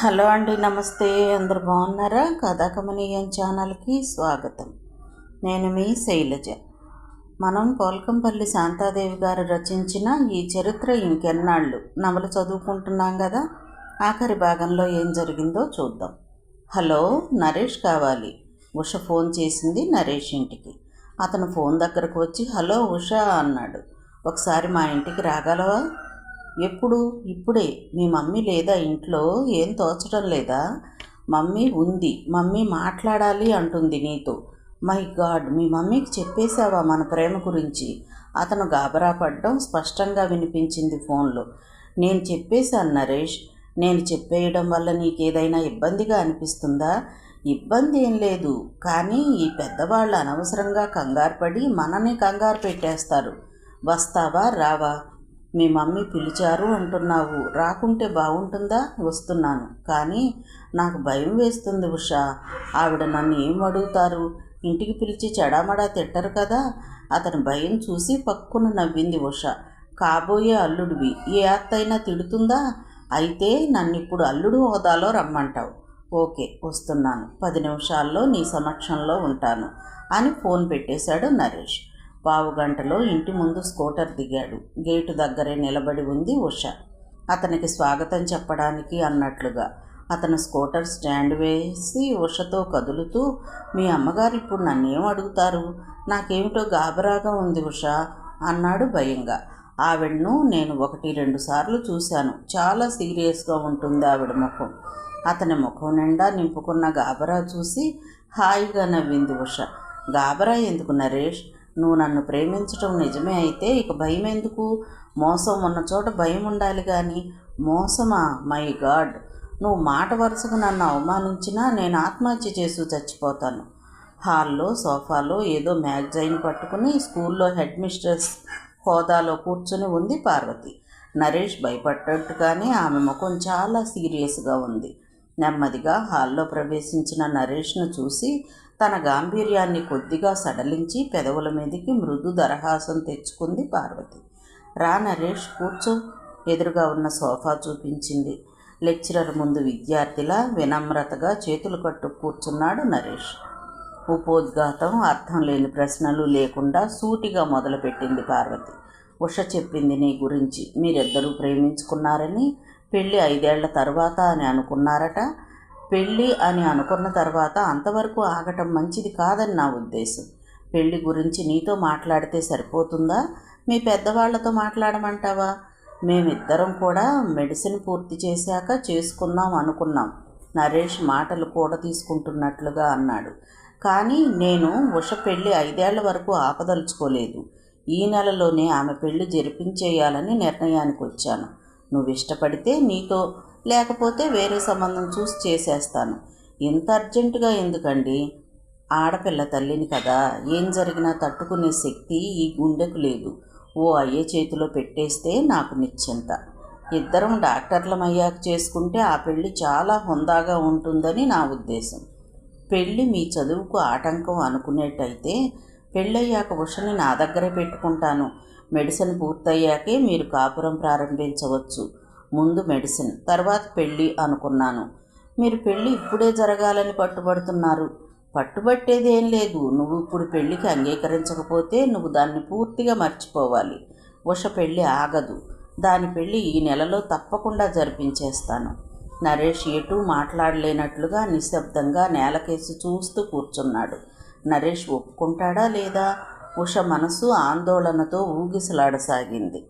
Hello అండి, నమస్తే. అందరు బాగున్నారా? కథాకమనీయం ఛానల్కి స్వాగతం. నేను మీ శైలజ. మనం పోల్కంపల్లి శాంతాదేవి గారు రచించిన ఈ చరిత్ర ఇంకెన్నాళ్ళు నవల చదువుకుంటున్నాం కదా. ఆఖరి భాగంలో ఏం జరిగిందో చూద్దాం. హలో, నరేష్ కావాలి. ఉష ఫోన్ చేసింది నరేష్ ఇంటికి. అతను ఫోన్ దగ్గరకు వచ్చి హలో ఉష అన్నాడు. ఒకసారి మా ఇంటికి రాగలవా? ఎప్పుడు? ఇప్పుడే. మీ మమ్మీ లేదా ఇంట్లో? ఏం తోచడం లేదా? మమ్మీ ఉంది. మమ్మీ మాట్లాడాలి అంటుంది నీతో. మై గాడ్, మీ మమ్మీకి చెప్పేశావా మన ప్రేమ గురించి? అతను గాబరా పడ్డం స్పష్టంగా వినిపించింది ఫోన్లో. నేను చెప్పేశాను నరేష్. నేను చెప్పేయడం వల్ల నీకేదైనా ఇబ్బందిగా అనిపిస్తుందా? ఇబ్బంది ఏం లేదు, కానీ ఈ పెద్దవాళ్ళు అనవసరంగా కంగారు పడి మనని కంగారు పెట్టేస్తారు. వస్తావా రావా? మీ మమ్మీ పిలిచారు అంటున్నావు, రాకుంటే బాగుంటుందా? వస్తున్నాను, కానీ నాకు భయం వేస్తుంది ఉషా. ఆవిడ నన్ను ఏం అడుగుతారు? ఇంటికి పిలిచి చెడామడా తిట్టరు కదా. అతని భయం చూసి పక్కున నవ్వింది ఉష. కాబోయే అల్లుడివి, ఏ అత్తైనా తిడుతుందా? అయితే నన్నిప్పుడు అల్లుడు హోదాలో రమ్మంటావు. ఓకే, వస్తున్నాను. 10 నిమిషాల్లో నీ సమక్షంలో ఉంటాను అని ఫోన్ పెట్టేశాడు నరేష్. పావుగంటలో ఇంటి ముందు స్కూటర్ దిగాడు. గేటు దగ్గరే నిలబడి ఉంది ఉష. అతనికి స్వాగతం చెప్పడానికి అన్నట్లుగా అతను స్కూటర్ స్టాండ్ వేసి ఉషతో కదులుతూ, మీ అమ్మగారు ఇప్పుడు నన్నేం అడుగుతారు? నాకేమిటో గాబరాగా ఉంది ఉష అన్నాడు భయంగా. ఆవిడను నేను 1-2 సార్లు చూశాను. చాలా సీరియస్గా ఉంటుంది ఆవిడ ముఖం. అతని ముఖం నిండా నింపుకున్న గాబరా చూసి హాయిగా నవ్వింది ఉష. గాబరా ఎందుకు నరేష్? నువ్వు నన్ను ప్రేమించటం నిజమే అయితే ఇక భయం ఎందుకు? మోసం ఉన్న చోట భయం ఉండాలి కానీ. మోసమా? మై గాడ్, నువ్వు మాట వరుసకు నన్ను అవమానించినా నేను ఆత్మహత్య చేసి చచ్చిపోతాను. హాల్లో సోఫాలో ఏదో మ్యాగజైన్ పట్టుకుని స్కూల్లో హెడ్ మిస్ట్రెస్ హోదాలో కూర్చుని ఉంది పార్వతి. నరేష్ భయపడ్డట్టుగానే ఆమె ముఖం చాలా సీరియస్గా ఉంది. నెమ్మదిగా హాల్లో ప్రవేశించిన నరేష్ను చూసి తన గాంభీర్యాన్ని కొద్దిగా సడలించి పెదవుల మీదకి మృదు దరహాసం తెచ్చుకుంది పార్వతి. రా నరేష్, కూర్చో. ఎదురుగా ఉన్న సోఫా చూపించింది. లెక్చరర్ ముందు విద్యార్థిలా వినమ్రతగా చేతులు కట్టు కూర్చున్నాడు నరేష్. ఉపోద్ఘాతం, అర్థం లేని ప్రశ్నలు లేకుండా సూటిగా మొదలుపెట్టింది పార్వతి. ఉష చెప్పింది నీ గురించి. మీరిద్దరూ ప్రేమించుకున్నారని, పెళ్ళి 5 ఏళ్ల తర్వాత అని అనుకున్నారట. పెళ్ళి అని అనుకున్న తర్వాత అంతవరకు ఆగటం మంచిది కాదని నా ఉద్దేశం. పెళ్ళి గురించి నీతో మాట్లాడితే సరిపోతుందా? మీ పెద్దవాళ్లతో మాట్లాడమంటావా? మేమిద్దరం కూడా మెడిసిన్ పూర్తి చేశాక చేసుకుందాం అనుకున్నాం. నరేష్ మాటలు కూడా తీసుకుంటున్నట్లుగా అన్నాడు. కానీ నేను ఉష పెళ్ళి 5 ఏళ్ల వరకు ఆపదలుచుకోలేదు. ఈ నెలలోనే ఆమె పెళ్లి జరిపించేయాలని నిర్ణయానికి వచ్చాను. నువ్వు ఇష్టపడితే నీతో, లేకపోతే వేరే సంబంధం చూసి చేసేస్తాను. ఇంత అర్జెంటుగా ఎందుకండి? ఆడపిల్ల తల్లిని కదా, ఏం జరిగినా తట్టుకునే శక్తి ఈ గుండెకు లేదు. ఓ అయ్యే చేతిలో పెట్టేస్తే నాకు నిశ్చింత. ఇద్దరం డాక్టర్లమయ్యాక చేసుకుంటే ఆ పెళ్ళి చాలా హుందాగా ఉంటుందని నా ఉద్దేశం. పెళ్ళి మీ చదువుకు ఆటంకం అనుకునేటైతే పెళ్ళయ్యాక ఉషని నా దగ్గరే పెట్టుకుంటాను. మెడిసిన్ పూర్తయ్యాకే మీరు కాపురం ప్రారంభించవచ్చు. ముందు మెడిసిన్, తర్వాత పెళ్ళి అనుకున్నాను. మీరు పెళ్ళి ఇప్పుడే జరగాలని పట్టుబడుతున్నారు. పట్టుబట్టేదేం లేదు. నువ్వు ఇప్పుడు పెళ్ళికి అంగీకరించకపోతే నువ్వు దాన్ని పూర్తిగా మర్చిపోవాలి. ఉష పెళ్ళి ఆగదు. దాని పెళ్ళి ఈ నెలలో తప్పకుండా జరిపించేస్తాను. నరేష్ ఎటూ మాట్లాడలేనట్లుగా నిశ్శబ్దంగా నేలకేసి చూస్తూ కూర్చున్నాడు. నరేష్ ఒప్పుకుంటాడా లేదా? ఉష మనసు ఆందోళనతో ఊగిసలాడసాగింది.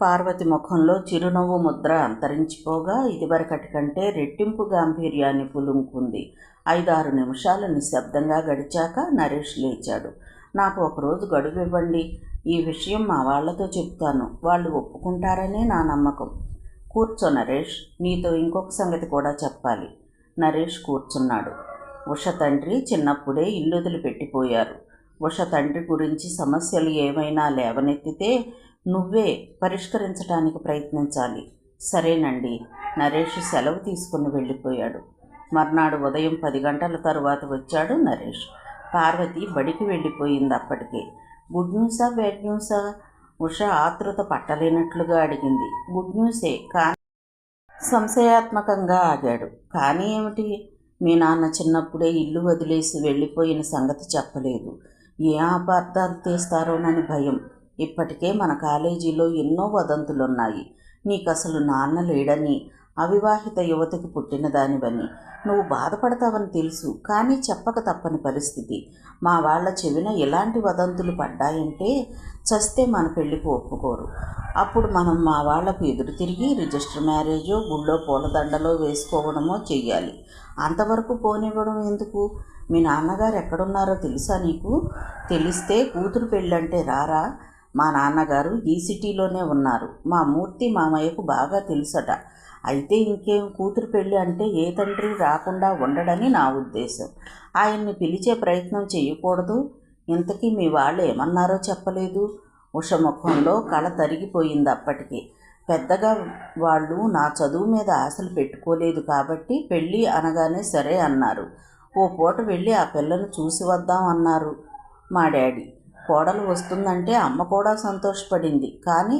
పార్వతి ముఖంలో చిరునవ్వు ముద్ర అంతరించిపోగా ఇదివరకటి కంటే రెట్టింపు గాంభీర్యాన్ని పులుముకుంది. 5-6 నిమిషాలు నిశ్శబ్దంగా గడిచాక నరేష్ లేచాడు. నాకు ఒకరోజు గడువు ఇవ్వండి. ఈ విషయం మా వాళ్లతో చెప్తాను. వాళ్ళు ఒప్పుకుంటారనే నా నమ్మకం. కూర్చో నరేష్, నీతో ఇంకొక సంగతి కూడా చెప్పాలి. నరేష్ కూర్చున్నాడు. ఉష తండ్రి చిన్నప్పుడే ఇల్లు వదిలిపెట్టిపోయారు. ఉష తండ్రి గురించి సమస్యలు ఏమైనా లేవనెత్తితే నువ్వే పరిష్కరించడానికి ప్రయత్నించాలి. సరేనండి. నరేష్ సెలవు తీసుకుని వెళ్ళిపోయాడు. మర్నాడు ఉదయం 10 గంటల తరువాత వచ్చాడు నరేష్. పార్వతి బడికి వెళ్ళిపోయింది అప్పటికే. గుడ్ న్యూసా బ్యాడ్ న్యూసా? ఉష ఆతృత పట్టలేనట్లుగా అడిగింది. గుడ్ న్యూసే, కానీ సంశయాత్మకంగా ఆగాడు. కానీ ఏమిటి? మీ నాన్న చిన్నప్పుడే ఇల్లు వదిలేసి వెళ్ళిపోయిన సంగతి చెప్పలేదు. ఏ అపార్థాలు తీస్తారోనని భయం. ఇప్పటికే మన కాలేజీలో ఎన్నో వదంతులున్నాయి. నీకసలు నాన్న లేడని, అవివాహిత యువతికి పుట్టిన దానివని, నువ్వు బాధపడతావని తెలుసు. కానీ చెప్పక తప్పని పరిస్థితి. మా వాళ్ళ చెవిన ఎలాంటి వదంతులు పడ్డాయంటే చస్తే మన పెళ్ళికి ఒప్పుకోరు. అప్పుడు మనం మా వాళ్లకు ఎదురు తిరిగి రిజిస్టర్ మ్యారేజో గుళ్ళో పూలదండలో వేసుకోవడమో చెయ్యాలి. అంతవరకు పోనివ్వడం ఎందుకు? మీ నాన్నగారు ఎక్కడున్నారో తెలుసా నీకు? తెలిస్తే కూతురు పెళ్ళంటే రారా? మా నాన్నగారు ఈ సిటీలోనే ఉన్నారు. మా మూర్తి మామయ్యకు బాగా తెలుసట. అయితే ఇంకేం, కూతురు పెళ్ళి అంటే ఏ తండ్రి రాకుండా ఉండడని నా ఉద్దేశం. ఆయన్ని పిలిచే ప్రయత్నం చేయకూడదు. ఇంతకీ మీ వాళ్ళు ఏమన్నారో చెప్పలేదు. ఉష ముఖంలో కళ తరిగిపోయింది అప్పటికి. పెద్దగా వాళ్ళు నా చదువు మీద ఆశలు పెట్టుకోలేదు కాబట్టి పెళ్ళి అనగానే సరే అన్నారు. ఓ పూట వెళ్ళి ఆ పిల్లను చూసి వద్దాం అన్నారు మా డాడీ. కోడలు వస్తుందంటే అమ్మ కూడా సంతోషపడింది. కానీ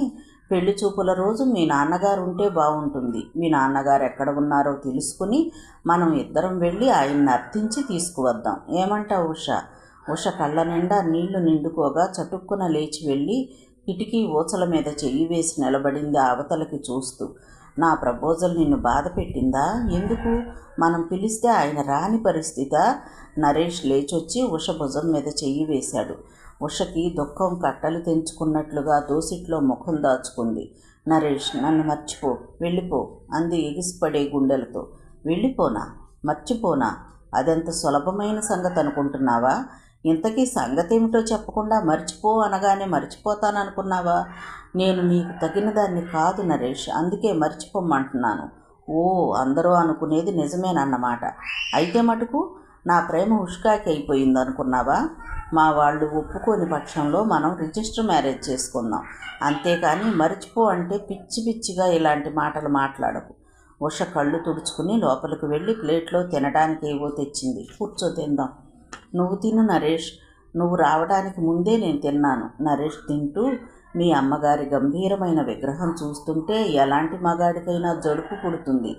పెళ్లి చూపుల రోజు మీ నాన్నగారు ఉంటే బాగుంటుంది. మీ నాన్నగారు ఎక్కడ ఉన్నారో తెలుసుకుని మనం ఇద్దరం వెళ్ళి ఆయన్ని అర్థించి తీసుకువద్దాం. ఏమంటావు ఉష? ఉష కళ్ళ నిండా నీళ్లు నిండుకోగా చటుక్కున లేచి వెళ్ళి కిటికీ ఊచల మీద చెయ్యి వేసి నిలబడింది అవతలకి చూస్తూ. నా ప్రపోజల్ నిన్ను బాధ పెట్టిందా? ఎందుకు? మనం పిలిస్తే ఆయన రాని పరిస్థితా? నరేష్ లేచొచ్చి ఉష భుజం మీద చెయ్యి వేశాడు. ఉషకి దుఃఖం కట్టలు తెంచుకున్నట్లుగా దోసిట్లో ముఖం దాచుకుంది. నరేష్, నన్ను మర్చిపో, వెళ్ళిపో అంది ఎగిసిపడే గుండెలతో. వెళ్ళిపోనా? మర్చిపోనా? అదెంత సులభమైన సంగతి అనుకుంటున్నావా? ఇంతకీ సంగతేమిటో చెప్పకుండా మర్చిపో అనగానే మర్చిపోతాననుకున్నావా? నేను నీకు తగిన దాన్ని కాదు నరేష్, అందుకే మర్చిపోమ్మంటున్నాను. ఓ, అందరూ అనుకునేది నిజమేనన్నమాట. అయితే మటుకు నా ప్రేమ ఉష్కాకి అయిపోయింది అనుకున్నావా? మా వాళ్ళు ఒప్పుకోని పక్షంలో మనం రిజిస్టర్ మ్యారేజ్ చేసుకుందాం. అంతేకాని మర్చిపో అంటే పిచ్చి పిచ్చిగా ఇలాంటి మాటలు మాట్లాడకు. ఉష కళ్ళు తుడుచుకుని లోపలికి వెళ్ళి ప్లేట్లో తినడానికి ఏవో తెచ్చింది. కూర్చో, తిందాం. నువ్వు తిను నరేష్. నువ్వు రావడానికి ముందే నేను తిన్నాను. నరేష్ తింటూ, మీ అమ్మగారి గంభీరమైన విగ్రహం చూస్తుంటే ఎలాంటి మగాడికైనా జడుపు పుడుతుంది.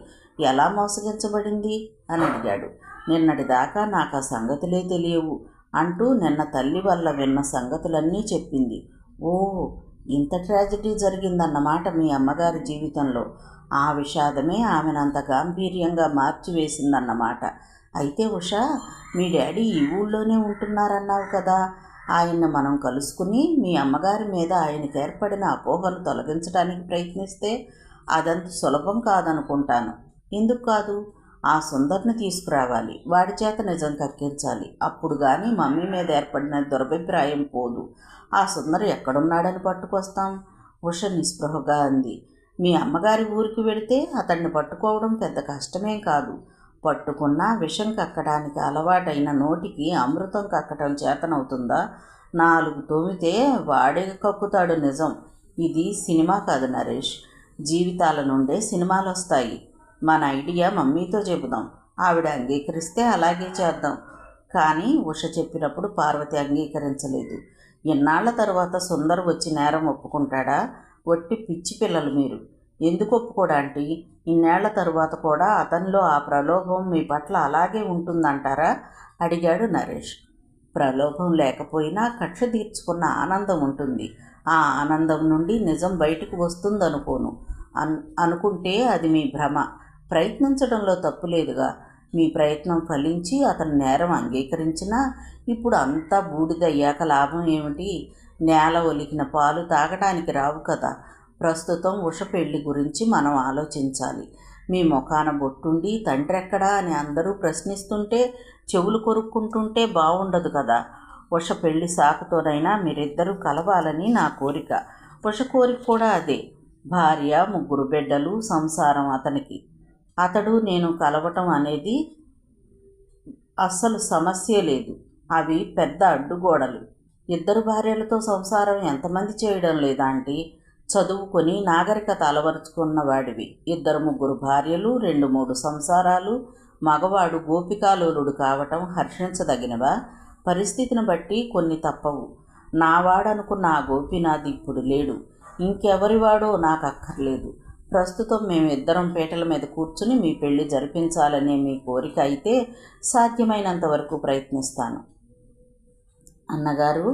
ఎలా మోసగించబడింది అని అడిగాడు. నిన్నటిదాకా నాకు ఆ సంగతులే తెలియవు అంటూ నిన్న తల్లి వల్ల విన్న సంగతులన్నీ చెప్పింది. ఓ, ఇంత ట్రాజెడీ జరిగిందన్నమాట మీ అమ్మగారి జీవితంలో. ఆ విషాదమే ఆమెనంత గాంభీర్యంగా మార్చివేసిందన్నమాట. అయితే ఉష, మీ డాడీ ఈ ఊళ్ళోనే ఉంటున్నారన్నావు కదా. ఆయన్ని మనం కలుసుకుని మీ అమ్మగారి మీద ఆయనకి ఏర్పడిన అపోహను తొలగించడానికి ప్రయత్నిస్తే అదంత సులభం కాదనుకుంటాను. ఎందుకు కాదు? ఆ సుందర్ని తీసుకురావాలి. వాడి చేత నిజం కక్కించాలి. అప్పుడు కానీ మమ్మీ మీద ఏర్పడిన దురభిప్రాయం పోదు. ఆ సుందర్ ఎక్కడున్నాడని పట్టుకొస్తాం? ఉష నిస్పృహగా అంది. మీ అమ్మగారి ఊరికి వెడితే అతన్ని పట్టుకోవడం పెద్ద కష్టమేం కాదు. పట్టుకున్నా విషం కక్కడానికి అలవాటైన నోటికి అమృతం కక్కటం చేతనవుతుందా? 4 తోమితే వాడే కక్కుతాడు. నిజం. ఇది సినిమా కాదు నరేష్. జీవితాల నుండే సినిమాలు వస్తాయి. మన ఐడియా మమ్మీతో చెబుదాం. ఆవిడ అంగీకరిస్తే అలాగే చేద్దాం. కానీ ఉష చెప్పినప్పుడు పార్వతి అంగీకరించలేదు. ఇన్నాళ్ల తర్వాత సుందర్ వచ్చి నేరం ఒప్పుకుంటాడా? ఒట్టి పిచ్చి పిల్లలు మీరు. ఎందుకు ఒప్పుకోడాంటి? ఇన్నేళ్ల తరువాత కూడా అతనిలో ఆ ప్రలోభం మీ పట్ల అలాగే ఉంటుందంటారా? అడిగాడు నరేష్. ప్రలోభం లేకపోయినా కక్ష తీర్చుకున్న ఆనందం ఉంటుంది. ఆ ఆనందం నుండి నిజం బయటకు వస్తుందనుకోను. అనుకుంటే అది మీ భ్రమ. ప్రయత్నించడంలో తప్పులేదుగా. మీ ప్రయత్నం ఫలించి అతను నేరం అంగీకరించినా ఇప్పుడు అంతా బూడిదయ్యాక లాభం ఏమిటి? నేల ఒలికిన పాలు తాగడానికి రావు కదా. ప్రస్తుతం ఉష పెళ్లి గురించి మనం ఆలోచించాలి. మీ ముఖాన బొట్టుండి తండ్రెక్కడా అని అందరూ ప్రశ్నిస్తుంటే చెవులు కొరుక్కుంటుంటే బాగుండదు కదా. ఉష పెళ్లి సాకుతోనైనా మీరిద్దరూ కలవాలని నా కోరిక. ఉష కోరిక కూడా అదే. భార్య, 3 బిడ్డలు, సంసారం అతనికి. అతడు నేను కలవటం అనేది అస్సలు సమస్యే లేదు. అవి పెద్ద అడ్డుగోడలు. 2 భార్యలతో సంసారం ఎంతమంది చేయడం లేదాంటి? చదువుకొని నాగరికత అలవరుచుకున్న వాడివి. 2-3 భార్యలు, 2-3 సంసారాలు. మగవాడు గోపికాలోలుడు కావటం హర్షించదగినవా? పరిస్థితిని బట్టి కొన్ని తప్పవు. నావాడనుకున్న ఆ గోపినాథ్ ఇప్పుడు లేడు. ఇంకెవరివాడో నాకు అక్కర్లేదు. ప్రస్తుతం మేమిద్దరం పీటల మీద కూర్చుని మీ పెళ్లి జరిపించాలనే మీ కోరిక అయితే సాధ్యమైనంత వరకు ప్రయత్నిస్తాను. అన్నగారు,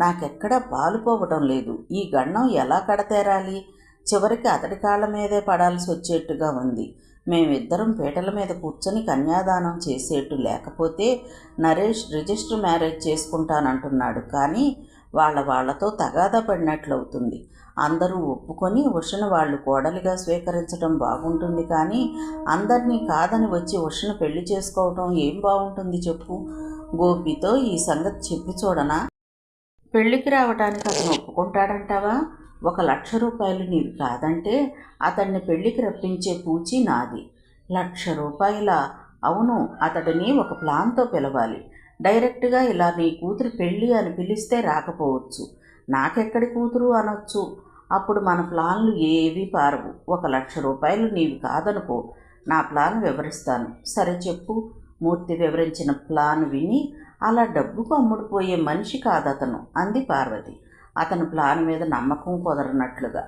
నాకెక్కడా పాలు పోవటం లేదు. ఈ గండం ఎలా కడతేరాలి? చివరికి అతడి కాళ్ళ మీదే పడాల్సి వచ్చేట్టుగా ఉంది. మేమిద్దరం పీటల మీద కూర్చొని కన్యాదానం చేసేట్టు లేకపోతే నరేష్ రిజిస్టర్ మ్యారేజ్ చేసుకుంటానంటున్నాడు. కానీ వాళ్ళతో తగాదా పడినట్లవుతుంది. అందరూ ఒప్పుకొని ఉషను వాళ్ళు కోడలిగా స్వీకరించడం బాగుంటుంది. కానీ అందరినీ కాదని వచ్చి ఉషను పెళ్లి చేసుకోవటం ఏం బాగుంటుంది చెప్పు? గోపితో ఈ సంగతి చెప్పి చూడనా? పెళ్లికి రావటానికి అతను ఒప్పుకుంటాడంటావా? 1,00,000 రూపాయలు నీవి కాదంటే అతన్ని పెళ్లికి రప్పించే పూచి నాది. 1,00,000 రూపాయల? అవును, అతడిని ఒక ప్లాన్తో పిలవాలి. డైరెక్ట్గా ఇలా నీ కూతురు పెళ్ళి అని పిలిస్తే రాకపోవచ్చు. నాకెక్కడి కూతురు అనొచ్చు. అప్పుడు మన ప్లాన్లు ఏవీ పారవు. 1,00,000 రూపాయలు నీవి కాదనుకో, నా ప్లాన్ వివరిస్తాను. సరే చెప్పు. మూర్తి వివరించిన ప్లాన్ విని, అలా డబ్బుకు అమ్ముడుపోయే మనిషి కాదతను అంది పార్వతి, అతని ప్లాన్ మీద నమ్మకం కుదరనట్లుగా.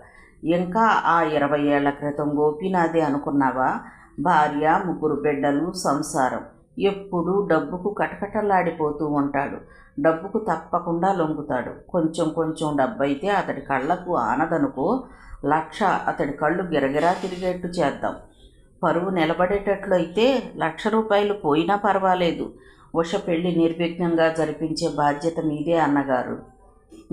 ఇంకా ఆ 20 ఏళ్ల క్రితం గోపీనాథే అనుకున్నావా? భార్య, 3 బిడ్డలు, సంసారం. ఎప్పుడూ డబ్బుకు కటకటలాడిపోతూ ఉంటాడు. డబ్బుకు తప్పకుండా లొంగుతాడు. కొంచెం కొంచెం డబ్బైతే అతడి కళ్ళకు ఆనదనుకో, 1,00,000 అతడి కళ్ళు గిరగిరా తిరిగేట్టు చేద్దాం. పరువు నిలబడేటట్లు అయితే 1,00,000 రూపాయలు పోయినా పర్వాలేదు. ఉష పెళ్లి నిర్విఘ్నంగా జరిపించే బాధ్యత మీదే అన్నగారు.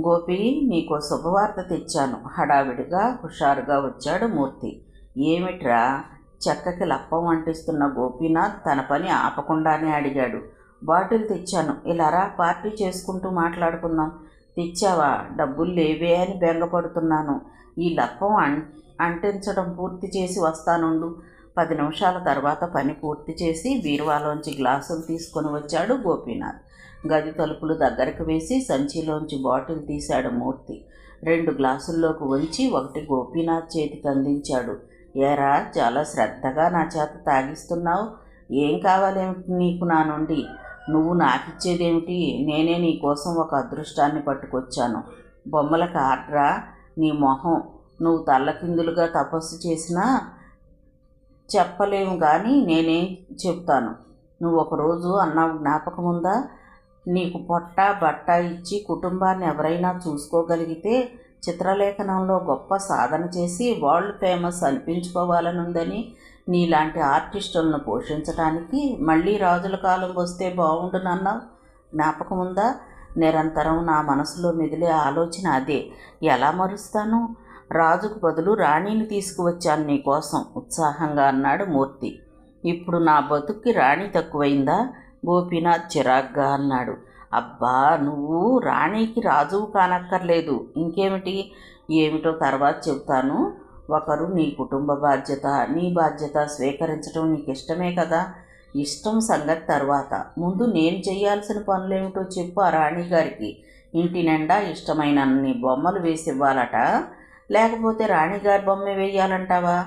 గోపి, నీకో శుభవార్త తెచ్చాను. హడావిడిగా హుషారుగా వచ్చాడు మూర్తి. ఏమిట్రా? చెక్కకి లప్పం అంటిస్తున్న గోపీనాథ్ తన పని ఆపకుండానే అడిగాడు. బాటిల్ తెచ్చాను, ఇలారా, పార్టీ చేసుకుంటూ మాట్లాడుకుందాం. తెచ్చావా? డబ్బులు లేవే అని బెంగపడుతున్నాను. ఈ లప్పం అంటించడం పూర్తి చేసి వస్తానుండు. 10 నిమిషాల తర్వాత పని పూర్తి చేసి బీరువాలోంచి గ్లాసులు తీసుకొని వచ్చాడు గోపీనాథ్. గది తలుపులు దగ్గరకు వేసి సంచిలోంచి బాటిల్ తీశాడు మూర్తి. 2 గ్లాసుల్లోకి వంచి ఒకటి గోపీనాథ్ చేతికి అందించాడు. ఏరా, చాలా శ్రద్ధగా నా చేత తాగిస్తున్నావు. ఏం కావాలేమిటి నీకు నా నుండి? నువ్వు నాకిచ్చేదేమిటి? నేనే నీ కోసం ఒక అదృష్టాన్ని పట్టుకొచ్చాను. బొమ్మలకు ఆర్డరా? నీ మొహం. నువ్వు తల్లకిందులుగా తపస్సు చేసినా చెప్పలేము కానీ నేనేం చెప్తాను. నువ్వు ఒకరోజు అన్నావు, జ్ఞాపకముందా? నీకు పొట్ట బట్ట ఇచ్చి కుటుంబాన్ని ఎవరైనా చూసుకోగలిగితే చిత్రలేఖనంలో గొప్ప సాధన చేసి వరల్డ్ ఫేమస్ అనిపించుకోవాలనుందని. నీలాంటి ఆర్టిస్టులను పోషించడానికి మళ్ళీ రాజుల కాలం వస్తే బాగుండునన్నావు. జ్ఞాపకముందా? నిరంతరం నా మనసులో మెదిలే ఆలోచన అదే. ఎలా మరుస్తాను? రాజుకు బదులు రాణిని తీసుకువచ్చాను నీకోసం ఉత్సాహంగా అన్నాడు మూర్తి. ఇప్పుడు నా బతుక్కి రాణి తక్కువైందా? గోపీనాథ్ చిరాగ్గా అన్నాడు. అబ్బా, నువ్వు రాణికి రాజువు కానక్కర్లేదు. ఇంకేమిటి? ఏమిటో తర్వాత చెబుతాను. ఒకరు నీ కుటుంబ బాధ్యత, నీ బాధ్యత స్వీకరించడం నీకు ఇష్టమే కదా? ఇష్టం సంగతి తర్వాత. ముందు నేను చేయాల్సిన పనులేమిటో చెప్పు ఆ రాణిగారికి. ఇంటి నిండా ఇష్టమైనన్ని బొమ్మలు వేసి ఇవ్వాలట, లేకపోతే రాణిగారి బొమ్మే వేయాలంటావా?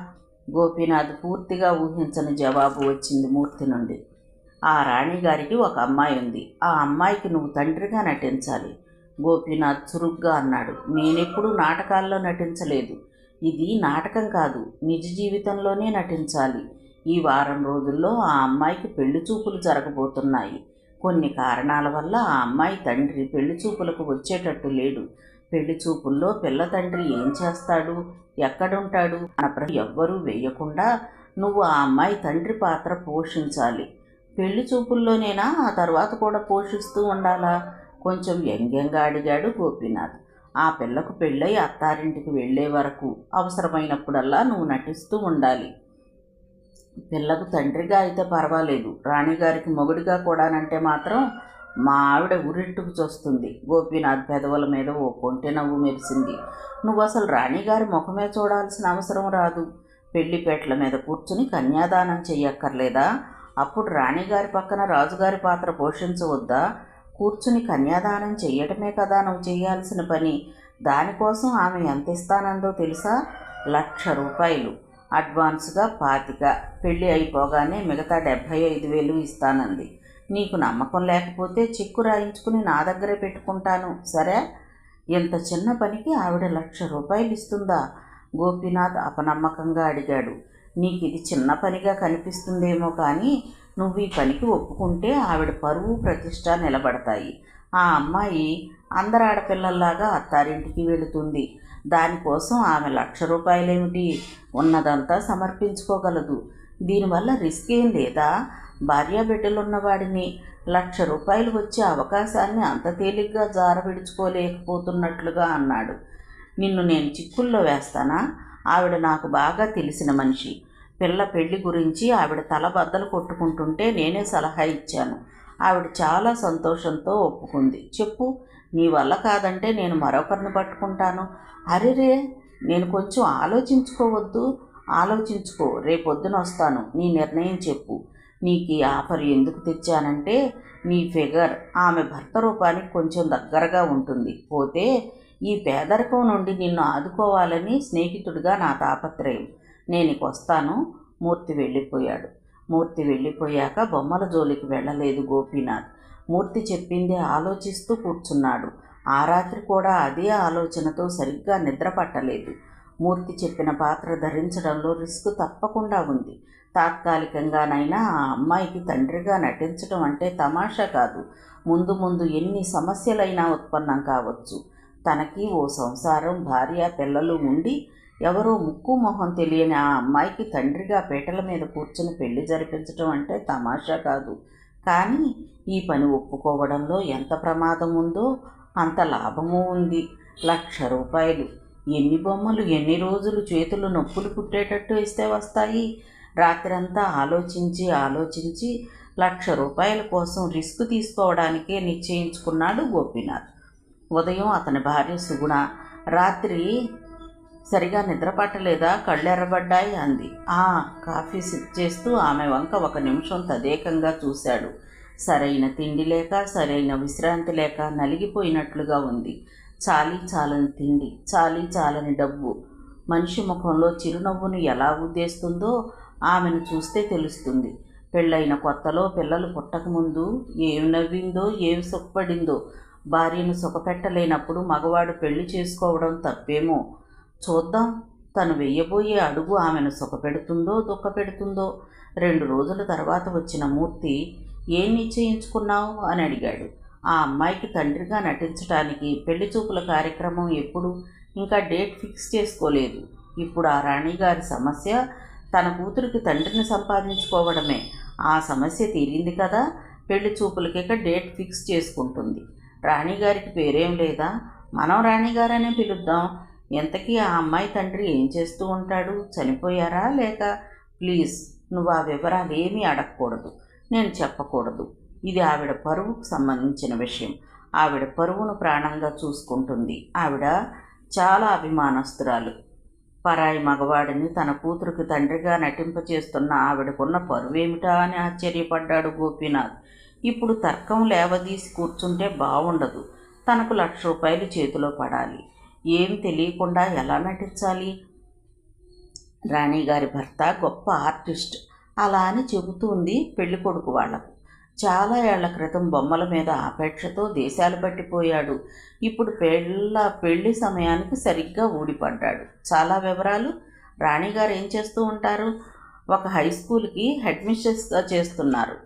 గోపీనాథ్ పూర్తిగా ఊహించని జవాబు వచ్చింది మూర్తి నుండి. ఆ రాణిగారికి ఒక అమ్మాయి ఉంది. ఆ అమ్మాయికి నువ్వు తండ్రిగా నటించాలి. గోపీనాథ్ చురుగ్గా అన్నాడు. నేనెప్పుడూ నాటకాల్లో నటించలేదు. ఇది నాటకం కాదు, నిజ జీవితంలోనే నటించాలి. ఈ వారం రోజుల్లో ఆ అమ్మాయికి పెళ్లి చూపులు జరగబోతున్నాయి. కొన్ని కారణాల వల్ల ఆ అమ్మాయి తండ్రి పెళ్లి చూపులకు వచ్చేటట్టు లేడు. పెళ్లి చూపుల్లో పిల్ల తండ్రి ఏం చేస్తాడు, ఎక్కడుంటాడు అన్న ప్రశ్న ఎవ్వరూ వేయకుండా నువ్వు ఆ అమ్మాయి తండ్రి పాత్ర పోషించాలి. పెళ్లి చూపుల్లోనేనా, ఆ తర్వాత కూడా పోషిస్తూ ఉండాలా? కొంచెం వ్యంగ్యంగా అడిగాడు గోపీనాథ్. ఆ పిల్లకు పెళ్ళై అత్తారింటికి వెళ్లే వరకు అవసరమైనప్పుడల్లా నువ్వు నటిస్తూ ఉండాలి. పిల్లకు తండ్రిగా అయితే పర్వాలేదు, రాణిగారికి మొగుడిగా కూడానంటే మాత్రం మా ఆవిడ ఉరింటుకు చూస్తుంది. గోపీనాథ్ పెదవుల మీద ఓ కొంటె నవ్వు మెరిసింది. నువ్వు అసలు రాణిగారి ముఖమే చూడాల్సిన అవసరం రాదు. పెళ్లిపేటల మీద కూర్చుని కన్యాదానం చెయ్యక్కర్లేదా? అప్పుడు రాణిగారి పక్కన రాజుగారి పాత్ర పోషించవద్దా? కూర్చుని కన్యాదానం చెయ్యటమే కదా నువ్వు చేయాల్సిన పని. దానికోసం ఆమె ఎంత ఇస్తానందో తెలుసా? 1,00,000 రూపాయలు అడ్వాన్స్గా 25,000, పెళ్ళి అయిపోగానే మిగతా 75,000 ఇస్తానంది. నీకు నమ్మకం లేకపోతే చెక్కు రాయించుకుని నా దగ్గరే పెట్టుకుంటాను, సరే? ఇంత చిన్న పనికి ఆవిడ 1,00,000 రూపాయలు ఇస్తుందా? గోపీనాథ్ అపనమ్మకంగా అడిగాడు. నీకు ఇది చిన్న పనిగా కనిపిస్తుందేమో కానీ నువ్వు ఈ పనికి ఒప్పుకుంటే ఆవిడ పరువు ప్రతిష్ట నిలబడతాయి. ఆ అమ్మాయి అందరు ఆడపిల్లల్లాగా అత్తారింటికి వెళుతుంది. దానికోసం ఆమె 1,00,000 రూపాయలేమిటి, ఉన్నదంతా సమర్పించుకోగలదు. దీనివల్ల రిస్క్ ఏం లేదా? భార్యాబిడ్డలున్నవాడిని 1,00,000 రూపాయలు వచ్చే అవకాశాన్ని అంత తేలిగ్గా జారవిడుచుకోలేకపోతున్నట్లుగా అన్నాడు. నిన్ను నేను చిక్కుల్లో వేస్తానా? ఆవిడ నాకు బాగా తెలిసిన మనిషి. పిల్ల పెళ్లి గురించి ఆవిడ తల బద్దలు కొట్టుకుంటుంటే నేనే సలహా ఇచ్చాను. ఆవిడ చాలా సంతోషంతో ఒప్పుకుంది. చెప్పు, నీ వల్ల కాదంటే నేను మరొకరిని పట్టుకుంటాను. అరెరే, నేను కొంచెం ఆలోచించుకోవద్దు? ఆలోచించుకో, రేపొద్దున వస్తాను. నీ నిర్ణయం చెప్పు. నీకు ఈ ఆఫర్ ఎందుకు తెచ్చానంటే నీ ఫిగర్ ఆమె భర్త రూపానికి కొంచెం దగ్గరగా ఉంటుంది. పోతే ఈ పేదరికం నుండి నిన్ను ఆదుకోవాలని స్నేహితుడిగా నా తాపత్రయం. నేను వస్తాను. మూర్తి వెళ్ళిపోయాడు. మూర్తి వెళ్ళిపోయాక బొమ్మల జోలికి వెళ్ళలేదు గోపీనాథ్. మూర్తి చెప్పిందే ఆలోచిస్తూ కూర్చున్నాడు. ఆ రాత్రి కూడా అదే ఆలోచనతో సరిగ్గా నిద్ర పట్టలేదు. మూర్తి చెప్పిన పాత్ర ధరించడంలో రిస్క్ తప్పకుండా ఉంది. తాత్కాలికంగానైనా ఆ అమ్మాయికి తండ్రిగా నటించడం అంటే తమాషా కాదు. ముందు ముందు ఎన్ని సమస్యలైనా ఉత్పన్నం కావచ్చు. తనకి ఓ సంసారం, భార్య, పిల్లలు ఉండి ఎవరో ముక్కు మొహం తెలియని ఆ అమ్మాయికి తండ్రిగా పీటల మీద కూర్చుని పెళ్లి జరిపించడం అంటే తమాషా కాదు. కానీ ఈ పని ఒప్పుకోవడంలో ఎంత ప్రమాదం ఉందో అంత లాభమూ ఉంది. 1,00,000 రూపాయలు ఎన్ని బొమ్మలు ఎన్ని రోజులు చేతులు నొప్పులు పుట్టేటట్టు ఇస్తే వస్తాయి? రాత్రంతా ఆలోచించి 1,00,000 రూపాయల కోసం రిస్క్ తీసుకోవడానికే నిశ్చయించుకున్నాడు గోపీనాథ్. ఉదయం అతని భార్య సుగుణ, రాత్రి సరిగా నిద్ర పట్టలేదా, కళ్ళెర్రబడ్డాయి అంది. కాఫీ సిప్ చేస్తూ ఆమె వంక 1 నిమిషం తదేకంగా చూశాడు. సరైన తిండి లేక, సరైన విశ్రాంతి లేక నలిగిపోయినట్లుగా ఉంది. చాలీ చాలని తిండి, చాలీ చాలని డబ్బు మనిషి ముఖంలో చిరునవ్వును ఎలా ఉద్దేస్తుందో ఆమెను చూస్తే తెలుస్తుంది. పెళ్ళైన కొత్తలో పిల్లలు పుట్టకముందు ఏమి నవ్విందో, ఏమి సుఖపడిందో. భార్యను సుఖపెట్టలేనప్పుడు మగవాడు పెళ్లి చేసుకోవడం తప్పేమో. చూద్దాం, తను వెయ్యబోయే అడుగు ఆమెను సుఖపెడుతుందో దుఃఖపెడుతుందో. 2 రోజుల తర్వాత వచ్చిన మూర్తి, ఏం నిశ్చయించుకున్నావు అని అడిగాడు. ఆ అమ్మాయికి తండ్రిగా నటించడానికి పెళ్లి చూపుల కార్యక్రమం ఎప్పుడు? ఇంకా డేట్ ఫిక్స్ చేసుకోలేదు. ఇప్పుడు ఆ రాణిగారి సమస్య తన కూతురికి తండ్రిని సంపాదించుకోవడమే. ఆ సమస్య తీరింది కదా, పెళ్లి చూపులకిక డేట్ ఫిక్స్ చేసుకుంటుంది. రాణిగారికి పేరేం లేదా? మనం రాణిగారనే పిలుద్దాం. ఎంతకీ ఆ అమ్మాయి తండ్రి ఏం చేస్తూ ఉంటాడు? చనిపోయారా లేక? ప్లీజ్, నువ్వు ఆ వివరాలు ఏమీ అడగకూడదు, నేను చెప్పకూడదు. ఇది ఆవిడ పరువుకు సంబంధించిన విషయం. ఆవిడ పరువును ప్రాణంగా చూసుకుంటుంది. ఆవిడ చాలా అభిమానస్తురాలు. పరాయి మగవాడిని తన కూతురికి తండ్రిగా నటింపచేస్తున్న ఆవిడకున్న పరువేమిటా అని ఆశ్చర్యపడ్డాడు గోపీనాథ్. ఇప్పుడు తర్కం లేవదీసి కూర్చుంటే బాగుండదు. తనకు 1,00,000 రూపాయలు చేతిలో పడాలి. ఏం తెలియకుండా ఎలా నటించాలి? రాణిగారి భర్త గొప్ప ఆర్టిస్ట్ అలా అని చెబుతుంది పెళ్ళికొడుకు వాళ్లకు. చాలా ఏళ్ల క్రితం బొమ్మల మీద ఆపేక్షతో దేశాలు పట్టిపోయాడు. ఇప్పుడు పెళ్లి సమయానికి సరిగ్గా ఊడిపడ్డాడు. చాలా వివరాలు. రాణిగారు ఏం చేస్తూ ఉంటారు? ఒక హై స్కూల్కి హెడ్ మిస్ట్రెస్గా చేస్తున్నారు.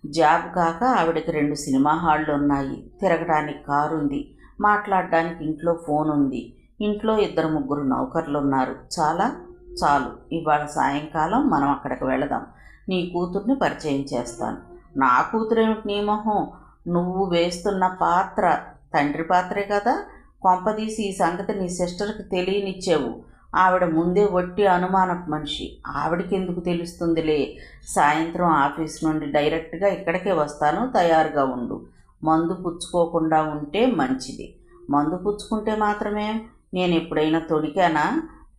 జాబ్ కాక ఆవిడకి 2 సినిమా హాళ్ళు ఉన్నాయి. తిరగడానికి కారు ఉంది. మాట్లాడడానికి ఇంట్లో ఫోన్ ఉంది. ఇంట్లో 2-3 నౌకర్లు ఉన్నారు. చాలు. ఇవాళ సాయంకాలం మనం అక్కడికి వెళదాం. నీ కూతుర్ని పరిచయం చేస్తాను. నా కూతురేమిటి నీ మొహం? నువ్వు వేస్తున్న పాత్ర తండ్రి పాత్రే కదా. కొంపదీసి ఈ సంగతి నీ సిస్టర్కి తెలియనిచ్చావు. ఆవిడ ముందే వట్టి అనుమానపు మనిషి. ఆవిడకెందుకు తెలుస్తుందిలే. సాయంత్రం ఆఫీస్ నుండి డైరెక్ట్గా ఇక్కడికే వస్తాను, తయారుగా ఉండు. మందు పుచ్చుకోకుండా ఉంటే మంచిది. మందు పుచ్చుకుంటే మాత్రమే నేను ఎప్పుడైనా తొడికానా?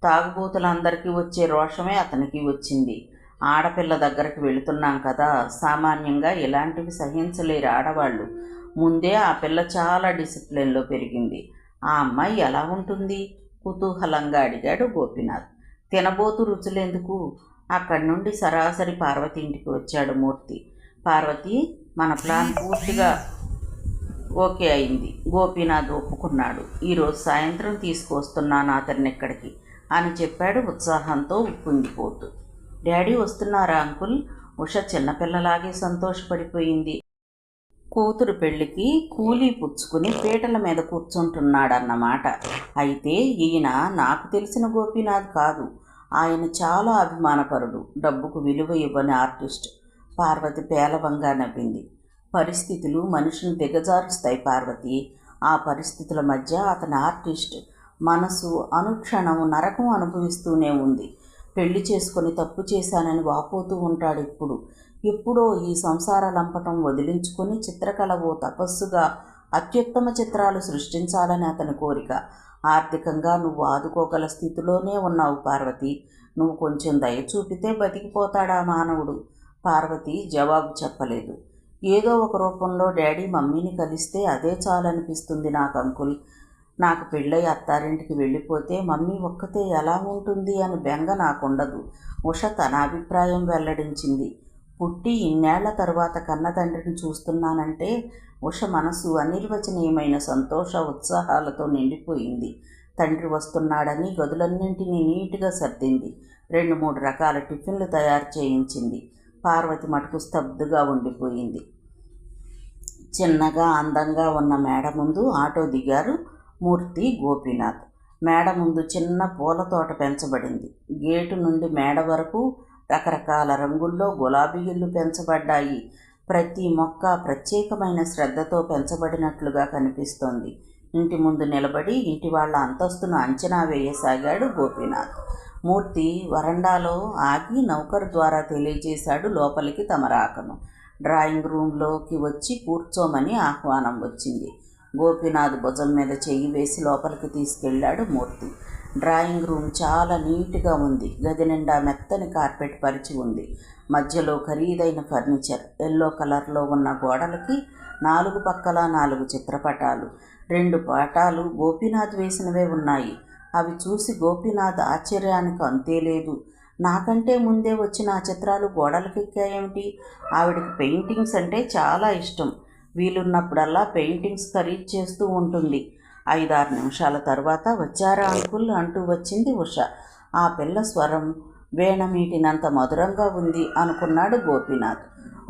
తాగుబోతులందరికీ వచ్చే రోషమే అతనికి వచ్చింది. ఆడపిల్ల దగ్గరికి వెళుతున్నాం కదా, సామాన్యంగా ఇలాంటివి సహించలేరు ఆడవాళ్ళు. ముందే ఆ పిల్ల చాలా డిసిప్లిన్లో పెరిగింది. ఆ అమ్మాయి ఎలా ఉంటుంది? కుతూహలంగా అడిగాడు గోపీనాథ్. తినబోతు రుచులెందుకు? అక్కడి నుండి సరాసరి పార్వతి ఇంటికి వచ్చాడు మూర్తి. పార్వతి, మన ప్లాన్ పూర్తిగా ఓకే అయింది. గోపీనాథ్ ఒప్పుకున్నాడు. ఈరోజు సాయంత్రం తీసుకువస్తున్నాను అతన్ని ఇక్కడికి. అని చెప్పాడు ఉత్సాహంతో ఉప్పొంగిపోతూ. డాడీ వస్తున్నారా అంకుల్? ఉష చిన్నపిల్లలాగే సంతోషపడిపోయింది. కూతురు పెళ్లికి కూలీ పుచ్చుకుని పీటల మీద కూర్చుంటున్నాడన్నమాట. అయితే ఈయన నాకు తెలిసిన గోపీనాథ్ కాదు. ఆయన చాలా అభిమానపరుడు, డబ్బుకు విలువ ఇవ్వని ఆర్టిస్ట్. పార్వతి పేలవంగా నవ్వింది. పరిస్థితులు మనిషిని దిగజారుస్తాయి పార్వతి. ఆ పరిస్థితుల మధ్య అతని ఆర్టిస్ట్ మనసు అనుక్షణం నరకం అనుభవిస్తూనే ఉంది. పెళ్లి చేసుకొని తప్పు చేశానని వాపోతూ ఉంటాడు. ఎప్పుడో ఈ సంసార లంపటం వదిలించుకొని చిత్రకళ ఓ తపస్సుగా అత్యుత్తమ చిత్రాలు సృష్టించాలని అతని కోరిక. ఆర్థికంగా నువ్వు ఆదుకోగల స్థితిలోనే ఉన్నావు పార్వతి. నువ్వు కొంచెం దయ చూపితే బతికిపోతాడా మానవుడు. పార్వతి జవాబు చెప్పలేదు. ఏదో ఒక రూపంలో డాడీ మమ్మీని కలిస్తే అదే చాలనిపిస్తుంది నాకు అంకుల్. నాకు పెళ్ళై అత్తారింటికి వెళ్ళిపోతే మమ్మీ ఒక్కతే ఎలా ఉంటుంది అని బెంగ నాకుండదు. ఉష తన అభిప్రాయం వెల్లడించింది. పుట్టి ఇన్నేళ్ల తరువాత కన్న తండ్రిని చూస్తున్నానంటే ఉష మనసు అనిర్వచనీయమైన సంతోష ఉత్సాహాలతో నిండిపోయింది. తండ్రి వస్తున్నాడని గదులన్నింటినీ నీట్గా సర్దింది. 2-3 రకాల టిఫిన్లు తయారు చేయించింది. పార్వతి మటుకు స్తబ్దుగా ఉండిపోయింది. చిన్నగా అందంగా ఉన్న మేడ ముందు ఆటో దిగారు మూర్తి, గోపీనాథ్. మేడ ముందు చిన్న పూల తోట పెంచబడింది. గేటు నుండి మేడ వరకు రకరకాల రంగుల్లో గులాబీలు పెంచబడ్డాయి. ప్రతి మొక్క ప్రత్యేకమైన శ్రద్ధతో పెంచబడినట్లుగా కనిపిస్తోంది. ఇంటి ముందు నిలబడి ఇంటి వాళ్ళ అంతస్తును అంచనా వేయసాగాడు గోపీనాథ్. మూర్తి వరండాలో ఆగి నౌకరు ద్వారా తెలియజేశాడు లోపలికి తమ రాకను. డ్రాయింగ్ రూమ్లోకి వచ్చి కూర్చోమని ఆహ్వానం వచ్చింది. గోపీనాథ్ భుజం మీద చెయ్యి వేసి లోపలికి తీసుకెళ్లాడు మూర్తి. డ్రాయింగ్ రూమ్ చాలా నీట్గా ఉంది. గది నిండా మెత్తని కార్పెట్ పరిచి ఉంది. మధ్యలో ఖరీదైన ఫర్నిచర్. ఎల్లో కలర్లో ఉన్న గోడలకి 4 పక్కల 4 చిత్రపటాలు. 2 పటాలు గోపీనాథ్ వేసినవే ఉన్నాయి. అవి చూసి గోపీనాథ్ ఆశ్చర్యానికి అంతేలేదు. నాకంటే ముందే వచ్చిన ఆ చిత్రాలు గోడలకెక్కాయేమిటి? ఆవిడకి పెయింటింగ్స్ అంటే చాలా ఇష్టం. వీలున్నప్పుడల్లా పెయింటింగ్స్ ఖరీదు చేస్తూ ఉంటుంది. 5-6 నిమిషాల తర్వాత వచ్చారా అంకుల్ అంటూ వచ్చింది ఉష. ఆ పిల్ల స్వరం వీణమీటినంత మధురంగా ఉంది అనుకున్నాడు గోపీనాథ్.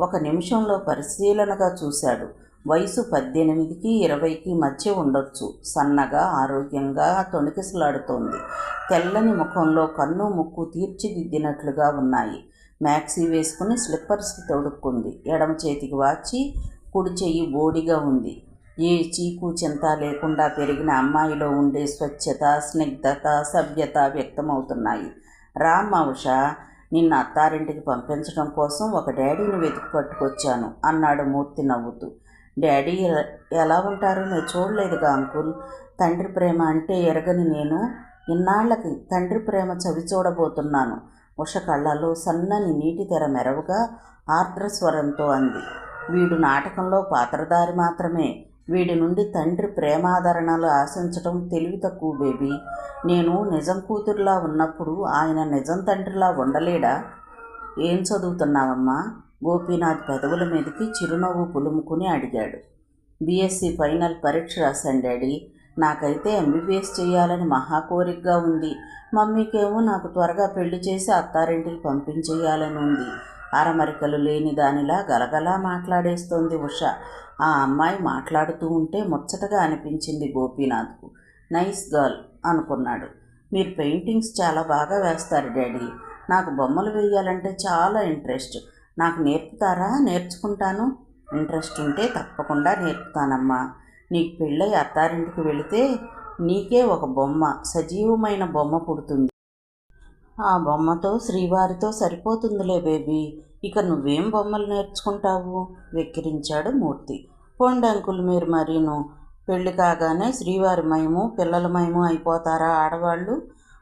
1 నిమిషంలో పరిశీలనగా చూశాడు. వయసు 18కి 20కి మధ్య ఉండొచ్చు. సన్నగా, ఆరోగ్యంగా తొణికిసలాడుతోంది. తెల్లని ముఖంలో కన్ను ముక్కు తీర్చిదిద్దినట్లుగా ఉన్నాయి. మ్యాక్సీ వేసుకుని స్లిప్పర్స్ తొడుక్కుంది. ఎడమ చేతికి వాచి, కుడి చెయ్యి బోడిగా ఉంది. ఏ చీకు చింత లేకుండా పెరిగిన అమ్మాయిలో ఉండే స్వచ్ఛత, స్నిగ్ధత, సభ్యత వ్యక్తమవుతున్నాయి. రామ్మ ఉష, నిన్న అత్తారింటికి పంపించడం కోసం ఒక డాడీని వెతికి పట్టుకొచ్చాను అన్నాడు మూర్తి నవ్వుతూ. డాడీ ఎలా ఉంటారో నేను చూడలేదుగా అంకుల్. తండ్రి ప్రేమ అంటే ఎరగని నేను ఇన్నాళ్లకి తండ్రి ప్రేమ చవి చూడబోతున్నాను. ఉష కళ్ళలో సన్నని నీటి తెర మెరవుగా ఆర్ద్రస్వరంతో అంది. వీడు నాటకంలో పాత్రధారి మాత్రమే. వీడి నుండి తండ్రి ప్రేమాదరణలు ఆశించటం తెలివి తక్కువ బేబీ. నేను నిజం కూతురులా ఉన్నప్పుడు ఆయన నిజం తండ్రిలా ఉండలేడా? ఏం చదువుతున్నావమ్మా? గోపీనాథ్ పెదవుల మీదకి చిరునవ్వు పులుముకుని అడిగాడు. బీఎస్సీ ఫైనల్ పరీక్ష రాశాను డాడీ. నాకైతే ఎంబీబీఎస్ చేయాలని మహాకోరికగా ఉంది. మమ్మీకేమో నాకు త్వరగా పెళ్లి చేసి అత్తారింటికి పంపించేయాలని ఉంది. అరమరికలు లేని దానిలా గలగలా మాట్లాడేస్తోంది ఉష. ఆ అమ్మాయి మాట్లాడుతూ ఉంటే ముచ్చటగా అనిపించింది గోపీనాథ్కు. నైస్ గర్ల్ అనుకున్నాడు. మీరు పెయింటింగ్స్ చాలా బాగా వేస్తారు డాడీ. నాకు బొమ్మలు వేయాలంటే చాలా ఇంట్రెస్ట్. నాకు నేర్పుతారా? నేర్చుకుంటాను. ఇంట్రెస్ట్ ఉంటే తప్పకుండా నేర్పుతానమ్మా. నీకు పెళ్ళై అత్తారింటికి వెళితే నీకే ఒక బొమ్మ, సజీవమైన బొమ్మ పుడుతుంది. ఆ బొమ్మతో శ్రీవారితో సరిపోతుందిలే బేబీ. ఇక నువ్వేం బొమ్మలు నేర్చుకుంటావు? వెక్కిరించాడు మూర్తి. పోండి అంకుల్, మీరు మరీను. పెళ్లి కాగానే శ్రీవారి మయము, పిల్లల మయము అయిపోతారా ఆడవాళ్ళు?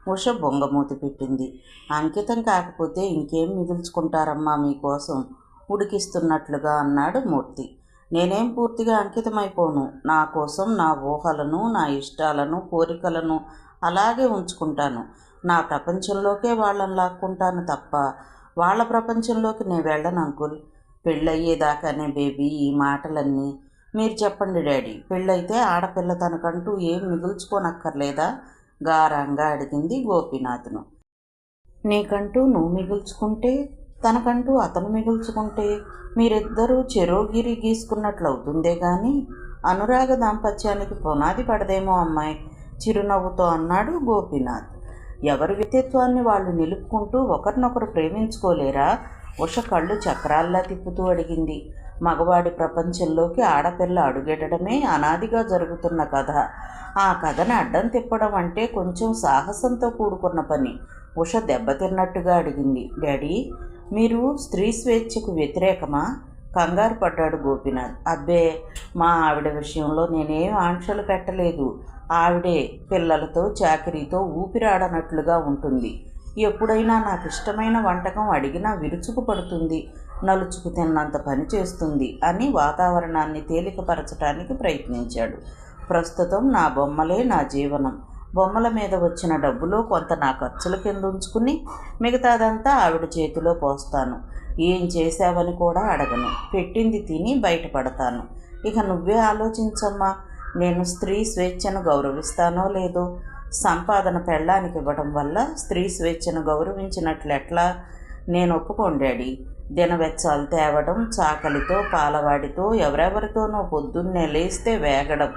ఉష బొంగమూతి పెట్టింది. అంకితం కాకపోతే ఇంకేం మిగుల్చుకుంటారమ్మా మీకోసం ఉడికిస్తున్నట్లుగా అన్నాడు మూర్తి. నేనేం పూర్తిగా అంకితమైపోను. నా కోసం నా ఊహలను, నా ఇష్టాలను, కోరికలను అలాగే ఉంచుకుంటాను. నా ప్రపంచంలోకే వాళ్ళని లాక్కుంటాను తప్ప వాళ్ళ ప్రపంచంలోకి నేను వెళ్ళను అంకుల్. పెళ్ళయ్యేదాకానే బేబీ ఈ మాటలన్నీ. మీరు చెప్పండి డాడీ, పెళ్ళైతే ఆడపిల్ల తనకంటూ ఏం మిగుల్చుకోనక్కర్లేదా? గారంగా అడిగింది గోపీనాథ్ను. నీకంటూ నువ్వు మిగుల్చుకుంటే, తనకంటూ అతను మిగుల్చుకుంటే మీరిద్దరూ చెరోగిరి గీసుకున్నట్లవుతుందే గాని అనురాగ దాంపత్యానికి పునాది పడదేమో అమ్మాయి, చిరునవ్వుతో అన్నాడు గోపీనాథ్. ఎవరి వ్యక్తిత్వాన్ని వాళ్ళు నిలుపుకుంటూ ఒకరినొకరు ప్రేమించుకోలేరా? ఉష కళ్ళు చక్రాల్లా తిప్పుతూ అడిగింది. మగవాడి ప్రపంచంలోకి ఆడపిల్ల అడుగెట్టడమే అనాదిగా జరుగుతున్న కథ. ఆ కథని అడ్డం తిప్పడం అంటే కొంచెం సాహసంతో కూడుకున్న పని. ఉష దెబ్బతిన్నట్టుగా అడిగింది. డాడీ, మీరు స్త్రీ స్వేచ్ఛకు వ్యతిరేకమా? కంగారు పడ్డాడు గోపీనాథ్. అబ్బే, మా ఆవిడ విషయంలో నేనేం ఆంక్షలు పెట్టలేదు. ఆవిడే పిల్లలతో చాకరీతో ఊపిరాడనట్లుగా ఉంటుంది. ఎప్పుడైనా నాకు ఇష్టమైన వంటకం అడిగినా విరుచుకు పడుతుంది, నలుచుకు తిన్నంత పని చేస్తుంది అని వాతావరణాన్ని తేలికపరచడానికి ప్రయత్నించాడు. ప్రస్తుతం నా బొమ్మలే నా జీవనం. బొమ్మల మీద వచ్చిన డబ్బులో కొంత నా ఖర్చుల కింద ఉంచుకుని మిగతాదంతా ఆవిడ చేతిలో పోస్తాను. ఏం చేశావని కూడా అడగను. పెట్టింది తిని బయటపడతాను. ఇక నువ్వే ఆలోచించమ్మా, నేను స్త్రీ స్వేచ్ఛను గౌరవిస్తానో లేదో. సంపాదన పెళ్ళానికి ఇవ్వడం వల్ల స్త్రీ స్వేచ్ఛను గౌరవించినట్లెట్లా? నేను ఒప్పుకోను డాడీ. దినవెచ్చాలు తేవడం, చాకలితో పాలవాడితో ఎవరెవరితోనో పొద్దున్నే లేస్తే వేగడం,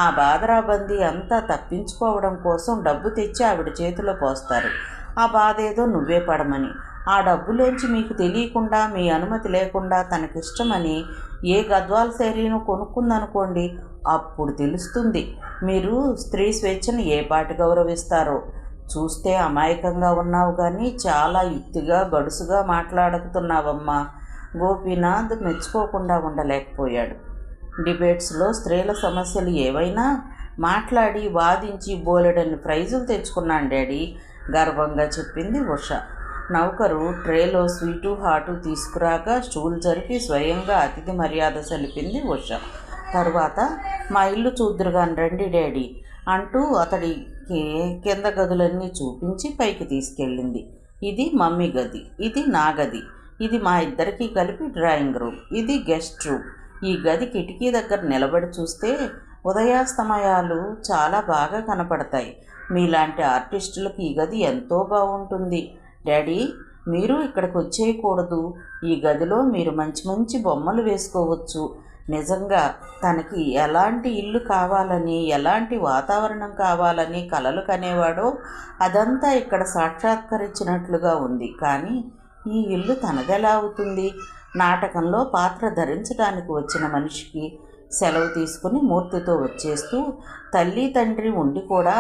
ఆ బాదరాబందీ అంతా తప్పించుకోవడం కోసం డబ్బు తెచ్చి ఆవిడ చేతిలో పోస్తారు. ఆ బాధ ఏదో నువ్వే పడమని. ఆ డబ్బులోంచి మీకు తెలియకుండా, మీ అనుమతి లేకుండా తనకిష్టమని ఏ గద్వాల్ శారీను కొనుక్కుందనుకోండి, అప్పుడు తెలుస్తుంది మీరు స్త్రీ స్వేచ్ఛను ఏ పాటి గౌరవిస్తారో. చూస్తే అమాయకంగా ఉన్నావు కానీ చాలా యుక్తిగా గడుసుగా మాట్లాడుతున్నావమ్మా. గోపీనాథ్ మెచ్చుకోకుండా ఉండలేకపోయాడు. డిబేట్స్లో స్త్రీల సమస్యలు ఏవైనా మాట్లాడి వాదించి బోలెడన్ని ప్రైజులు తెచ్చుకున్నాను డాడీ, గర్వంగా చెప్పింది ఉష. నౌకరు ట్రేలో స్వీటు హాటు తీసుకురాక స్టూల్ జరిపి స్వయంగా అతిథి మర్యాద సలిపింది ఉష. తరువాత మా ఇల్లు చూద్దురుగాని రండి డాడీ అంటూ అతడికి కింద గదులన్నీ చూపించి పైకి తీసుకెళ్ళింది. ఇది మమ్మీ గది, ఇది నా గది, ఇది మా ఇద్దరికీ కలిపి డ్రాయింగ్ రూమ్, ఇది గెస్ట్ రూమ్. ఈ గది కిటికీ దగ్గర నిలబడి చూస్తే ఉదయాస్తమయాలు చాలా బాగా కనపడతాయి. మీలాంటి ఆర్టిస్టులకు ఈ గది ఎంతో బాగుంటుంది. డాడీ, మీరు ఇక్కడికి వచ్చేయకూడదు. ఈ గదిలో మీరు మంచి మంచి బొమ్మలు వేసుకోవచ్చు. నిజంగా తనకి ఎలాంటి ఇల్లు కావాలని, ఎలాంటి వాతావరణం కావాలని కలలు కనేవాడో అదంతా ఇక్కడ సాక్షాత్కరించినట్లుగా ఉంది. కానీ ఈ ఇల్లు తనదెలా అవుతుంది? నాటకంలో పాత్ర ధరించడానికి వచ్చిన మనిషికి సెలవు తీసుకుని మూర్తితో వచ్చేస్తూ తల్లి తండ్రి ఉండి కూడా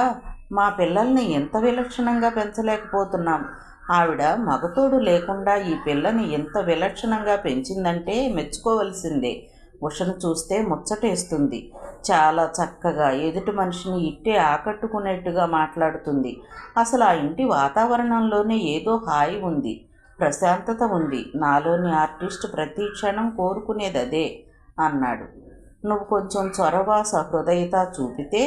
మా పిల్లల్ని ఎంత విలక్షణంగా పెంచలేకపోతున్నాం. ఆవిడ మగతోడు లేకుండా ఈ పిల్లని ఎంత విలక్షణంగా పెంచిందంటే మెచ్చుకోవలసిందే. ఉషను చూస్తే ముచ్చటేస్తుంది. చాలా చక్కగా ఎదుటి మనిషిని ఇట్టే ఆకట్టుకునేట్టుగా మాట్లాడుతుంది. అసలు ఆ ఇంటి వాతావరణంలోనే ఏదో హాయి ఉంది, ప్రశాంతత ఉంది. నాలోని ఆర్టిస్ట్ ప్రతి క్షణం కోరుకునేది అదే అన్నాడు. నువ్వు కొంచెం చొరవ సహృదయత చూపితే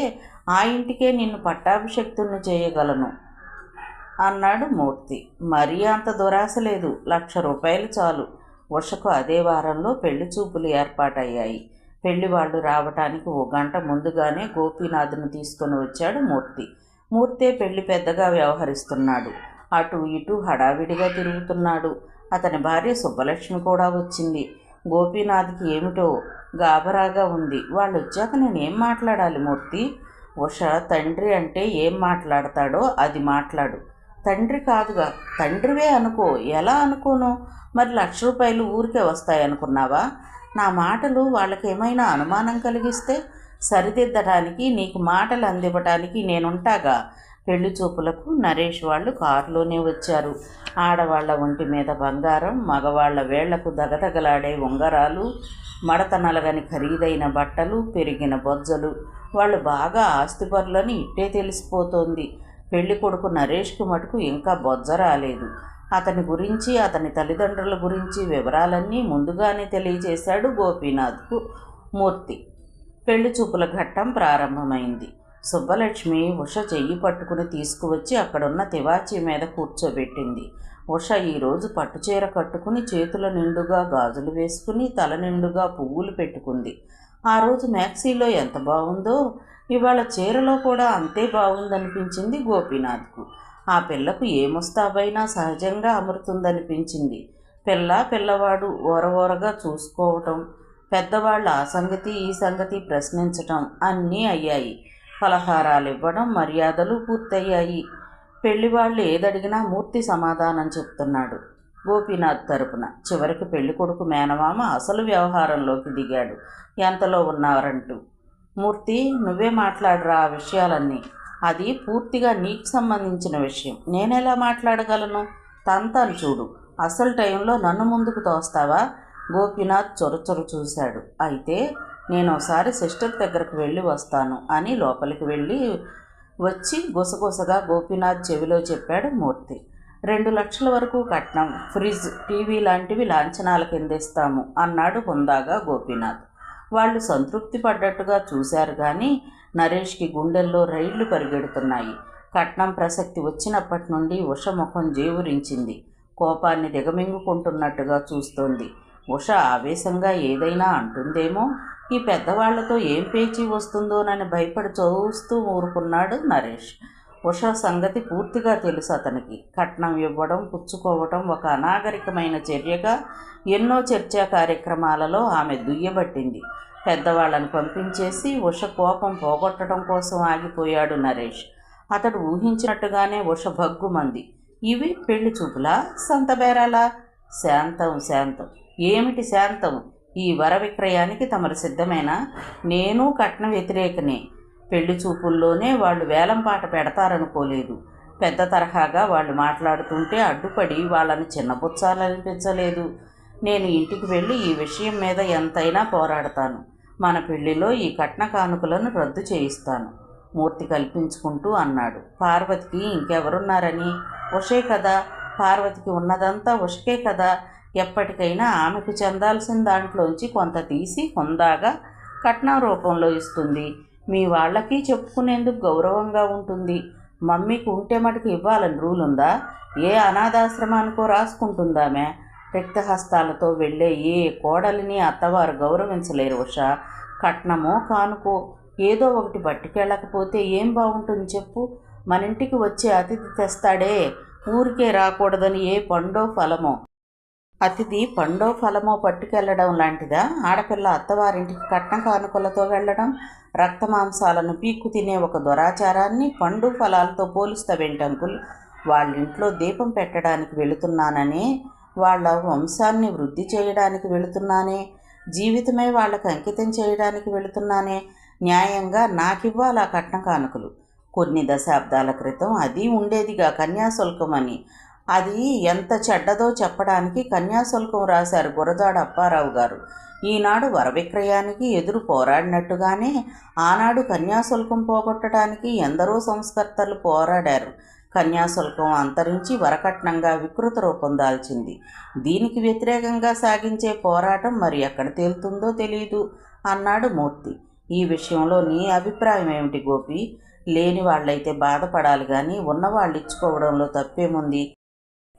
ఆ ఇంటికే నిన్ను పట్టాభిషక్తుల్ని చేయగలను అన్నాడు మూర్తి. మరీ అంత దురాశ లేదు, 1,00,000 రూపాయలు చాలు. ఉషకు అదే వారంలో పెళ్లి చూపులు ఏర్పాటయ్యాయి. పెళ్లి వాళ్ళు రావటానికి 1 గంట ముందుగానే గోపీనాథ్ను తీసుకొని వచ్చాడు మూర్తి. మూర్తే పెళ్లి పెద్దగా వ్యవహరిస్తున్నాడు. అటు ఇటు హడావిడిగా తిరుగుతున్నాడు. అతని భార్య సుబ్బలక్ష్మి కూడా వచ్చింది. గోపీనాథ్కి ఏమిటో గాబరాగా ఉంది. వాళ్ళు వచ్చాక నేనేం మాట్లాడాలి మూర్తి? ఉష, తండ్రి అంటే ఏం మాట్లాడతాడో అది మాట్లాడు. తండ్రి కాదుగా, తండ్రివే అనుకో. ఎలా అనుకోను? మరి 1,00,000 రూపాయలు ఊరికే వస్తాయనుకున్నావా? నా మాటలు వాళ్ళకేమైనా అనుమానం కలిగిస్తే సరిదిద్దడానికి, నీకు మాటలు అందివ్వటానికి నేనుంటాగా. పెళ్లి చూపులకు నరేష్ వాళ్ళు కారులోనే వచ్చారు. ఆడవాళ్ల ఒంటి మీద బంగారం, మగవాళ్ల వేళ్లకు దగదగలాడే ఉంగరాలు, మడత నలగని ఖరీదైన బట్టలు, పెరిగిన బొజ్జలు. వాళ్ళు బాగా ఆస్తిపరులని ఇట్టే తెలిసిపోతోంది. పెళ్లి కొడుకు నరేష్కి మటుకు ఇంకా బొజ్జ రాలేదు. అతని గురించి, అతని తల్లిదండ్రుల గురించి వివరాలన్నీ ముందుగానే తెలియజేశాడు గోపీనాథ్కు మూర్తి. పెళ్లి చూపుల ఘట్టం ప్రారంభమైంది. సుబ్బలక్ష్మి ఉష చెయ్యి పట్టుకుని తీసుకువచ్చి అక్కడున్న తివాచీ మీద కూర్చోబెట్టింది. ఉష ఈరోజు పట్టుచీర కట్టుకుని చేతుల నిండుగా గాజులు వేసుకుని తల నిండుగా పువ్వులు పెట్టుకుంది. ఆ రోజు మ్యాక్సీలో ఎంత బాగుందో. ఇవాళ చీరలో కూడా అంతే బాగుందనిపించింది గోపీనాథ్కు. ఆ పిల్లకు ఏ ముస్తాబైనా సహజంగా అమరుతుందనిపించింది. పిల్లవాడు ఓరగా చూసుకోవటం, పెద్దవాళ్ళు ఆ సంగతి ఈ సంగతి ప్రశ్నించటం అన్నీ అయ్యాయి. పలహారాలు ఇవ్వడం, మర్యాదలు పూర్తయ్యాయి. పెళ్లివాళ్ళు ఏదడిగినా మూర్తి సమాధానం చెప్తున్నాడు గోపీనాథ్ తరపున. చివరికి పెళ్ళికొడుకు మేనమామ అసలు వ్యవహారంలోకి దిగాడు. ఎంతలో ఉన్నారంటూ. మూర్తి, నువ్వే మాట్లాడరా ఆ విషయాలన్నీ. అది పూర్తిగా నీకు సంబంధించిన విషయం. నేనెలా మాట్లాడగలను? తంతాను చూడు. అసలు టైంలో నన్ను ముందుకు తోస్తావా? గోపీనాథ్ చొరచొర చూశాడు. అయితే నేను ఒకసారి సిస్టర్ దగ్గరకు వెళ్ళి వస్తాను అని లోపలికి వచ్చి గుసగుసగా గోపీనాథ్ చెవిలో చెప్పాడు మూర్తి. 2 లక్షల వరకు కట్నం, ఫ్రిడ్జ్, టీవీ లాంటివి లాంఛనాల కిందిస్తాము అన్నాడు హుందాగా గోపీనాథ్. వాళ్ళు సంతృప్తి పడ్డట్టుగా చూశారు కానీ నరేష్కి గుండెల్లో రైళ్లు పరిగెడుతున్నాయి. కట్నం ప్రసక్తి వచ్చినప్పటి నుండి ఉష ముఖం జేవురించింది. కోపాన్ని దిగమింగుకుంటున్నట్టుగా చూస్తోంది. ఉష ఆవేశంగా ఏదైనా అంటుందేమో, ఈ పెద్దవాళ్లతో ఏం పేచీ వస్తుందోనని భయపడి చూస్తూ ఊరుకున్నాడు నరేష్. ఉష సంగతి పూర్తిగా తెలుసు అతనికి. కట్నం ఇవ్వడం, పుచ్చుకోవటం ఒక అనాగరికమైన చర్యగా ఎన్నో చర్చా కార్యక్రమాలలో ఆమె దుయ్యబట్టింది. పెద్దవాళ్లను పంపించేసి ఉష కోపం పోగొట్టడం కోసం ఆగిపోయాడు నరేష్. అతడు ఊహించినట్టుగానే ఉష భగ్గుమంది. ఇవి పెళ్లి చూపులా, సంతబేరాలా? శాంతం. ఏమిటి శాంతం? ఈ వర విక్రయానికి తమరు సిద్ధమేనా? నేను కట్న వ్యతిరేకనే. పెళ్లి చూపుల్లోనే వాళ్ళు వేలంపాట పెడతారనుకోలేదు. పెద్ద తరహాగా వాళ్ళు మాట్లాడుతుంటే అడ్డుపడి వాళ్ళని చిన్నపుచ్చాలనిపించలేదు. నేను ఇంటికి వెళ్ళి ఈ విషయం మీద ఎంతైనా పోరాడతాను. మన పెళ్లిలో ఈ కట్న కానుకలను రద్దు చేయిస్తాను, మూర్తి కల్పించుకుంటూ అన్నాడు. పార్వతికి ఇంకెవరున్నారని? ఉషే కదా. పార్వతికి ఉన్నదంతా ఉషకే కదా. ఎప్పటికైనా ఆమెకు చెందాల్సిన దాంట్లోంచి కొంత తీసి హుందాగా కట్నం రూపంలో ఇస్తుంది. మీ వాళ్ళకి చెప్పుకునేందుకు గౌరవంగా ఉంటుంది. మమ్మీకి ఉంటే మటుకు ఇవ్వాలని రూలుందా? ఏ అనాథాశ్రమానికో రాసుకుంటుందామె. రిక్తహస్తాలతో వెళ్ళే ఏ కోడలిని అత్తవారు గౌరవించలేరు ఉష. కట్నమో కానుకో ఏదో ఒకటి పట్టుకెళ్ళకపోతే ఏం బాగుంటుంది చెప్పు? మన ఇంటికి వచ్చే అతిథి తెస్తాడే, ఊరికే రాకూడదని ఏ పండో ఫలమో, అతిథి పండో ఫలమో పట్టుకెళ్లడం లాంటిదా ఆడపిల్ల అత్తవారింటికి కట్న కానుకలతో వెళ్ళడం? రక్తమాంసాలను పీక్కు తినే ఒక దురాచారాన్ని పండు ఫలాలతో పోలుస్తావేంటంకుల్? వాళ్ళింట్లో దీపం పెట్టడానికి వెళుతున్నాననే, వాళ్ళ వంశాన్ని వృద్ధి చేయడానికి వెళుతున్నానే, జీవితమే వాళ్ళకి అంకితం చేయడానికి వెళుతున్నానే. న్యాయంగా నాకివ్వాలి ఆ కట్న కానుకలు. కొన్ని దశాబ్దాల క్రితం అది ఉండేదిగా కన్యాశుల్కం అని. అది ఎంత చెడ్డదో చెప్పడానికి కన్యాశుల్కం రాశారు గురజాడ అప్పారావు గారు. ఈనాడు వరవిక్రయానికి ఎదురు పోరాడినట్టుగానే ఆనాడు కన్యాశుల్కం పోగొట్టడానికి ఎందరో సంస్కర్తలు పోరాడారు. కన్యాశుల్కం అంతరించి వరకట్నంగా వికృత రూపం దాల్చింది. దీనికి వ్యతిరేకంగా సాగించే పోరాటం మరి ఎక్కడ తేలుతుందో తెలియదు అన్నాడు మూర్తి. ఈ విషయంలో నీ అభిప్రాయం ఏమిటి గోపి? లేని వాళ్ళైతే బాధపడాలి కానీ ఉన్నవాళ్ళు ఇచ్చుకోవడంలో తప్పేముంది?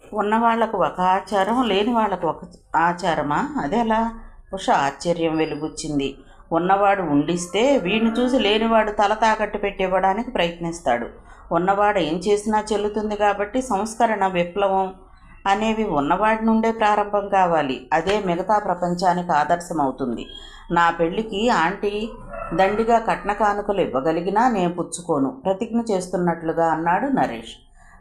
ఉన్నవాళ్లకు ఒక ఆచారం, లేని వాళ్ళకు ఒక ఆచారమా? అదేలా? ఉష ఆశ్చర్యం వెలుగుచ్చింది. ఉన్నవాడు ఉండిస్తే వీడిని చూసి లేనివాడు తల తాకట్టు పెట్టివ్వడానికి ప్రయత్నిస్తాడు. ఉన్నవాడు ఏం చేసినా చెల్లుతుంది కాబట్టి సంస్కరణ, విప్లవం అనేవి ఉన్నవాడి నుండే ప్రారంభం కావాలి. అదే మిగతా ప్రపంచానికి ఆదర్శం అవుతుంది. నా పెళ్లికి ఆంటీ దండిగా కట్న కానుకలు ఇవ్వగలిగినా నేను పుచ్చుకోను, ప్రతిజ్ఞ చేస్తున్నట్లుగా అన్నాడు నరేష్.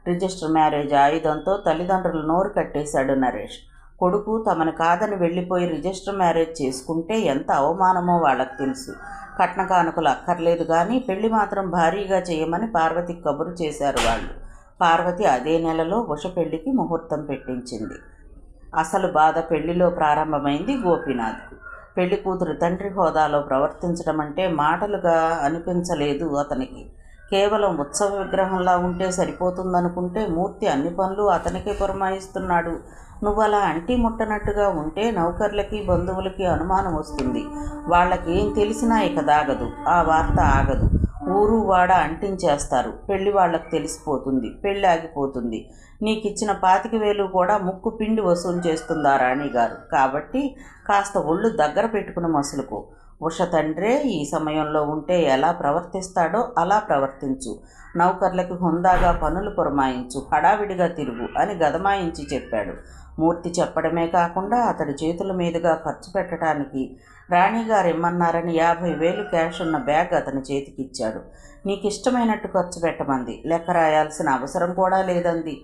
రిజిస్టర్ మ్యారేజ్ ఆయుధంతో తల్లిదండ్రులు నోరు కట్టేశాడు నరేష్. కొడుకు తమను కాదని వెళ్ళిపోయి రిజిస్టర్ మ్యారేజ్ చేసుకుంటే ఎంత అవమానమో వాళ్ళకు తెలుసు. కట్న కానుకలు అక్కర్లేదు కానీ పెళ్లి మాత్రం భారీగా చేయమని పార్వతికి కబురు చేశారు వాళ్ళు. పార్వతి అదే నెలలో ఉష పెళ్లికి ముహూర్తం పెట్టించింది. అసలు బాధ పెళ్లిలో ప్రారంభమైంది గోపీనాథ్కు. పెళ్లి కూతురు తండ్రి హోదాలో ప్రవర్తించడం అంటే మాటలుగా అనిపించలేదు అతనికి. కేవలం ఉత్సవ విగ్రహంలా ఉంటే సరిపోతుందనుకుంటే మూర్తి అన్ని పనులు అతనికే పురమాయిస్తున్నాడు. నువ్వు అలా అంటి ముట్టనట్టుగా ఉంటే నౌకర్లకి, బంధువులకి అనుమానం వస్తుంది. వాళ్ళకి ఏం తెలిసినా ఇక దాగదు, ఆ వార్త ఆగదు. ఊరు వాడ అంటించేస్తారు. పెళ్లి వాళ్లకు తెలిసిపోతుంది, పెళ్ళి ఆగిపోతుంది. నీకిచ్చిన 25,000 కూడా ముక్కు పిండి వసూలు చేస్తుందా రాణిగారు? కాబట్టి కాస్త ఒళ్ళు దగ్గర పెట్టుకుని మసులుకో. ఉష తండ్రే ఈ సమయంలో ఉంటే ఎలా ప్రవర్తిస్తాడో అలా ప్రవర్తించు, నౌకర్లకి హుందాగా పనులు పురమాయించు, హడావిడిగా తిరుగు అని గదమాయించి చెప్పాడు. మూర్తి చెప్పడమే కాకుండా అతడి చేతుల మీదుగా ఖర్చు పెట్టడానికి రాణిగారు ఇమ్మన్నారని 50,000 క్యాష్ ఉన్న బ్యాగ్ అతని చేతికిచ్చాడు. నీకిష్టమైనట్టు ఖర్చు పెట్టమంది, లెక్క రాయాల్సిన అవసరం కూడా లేదంది,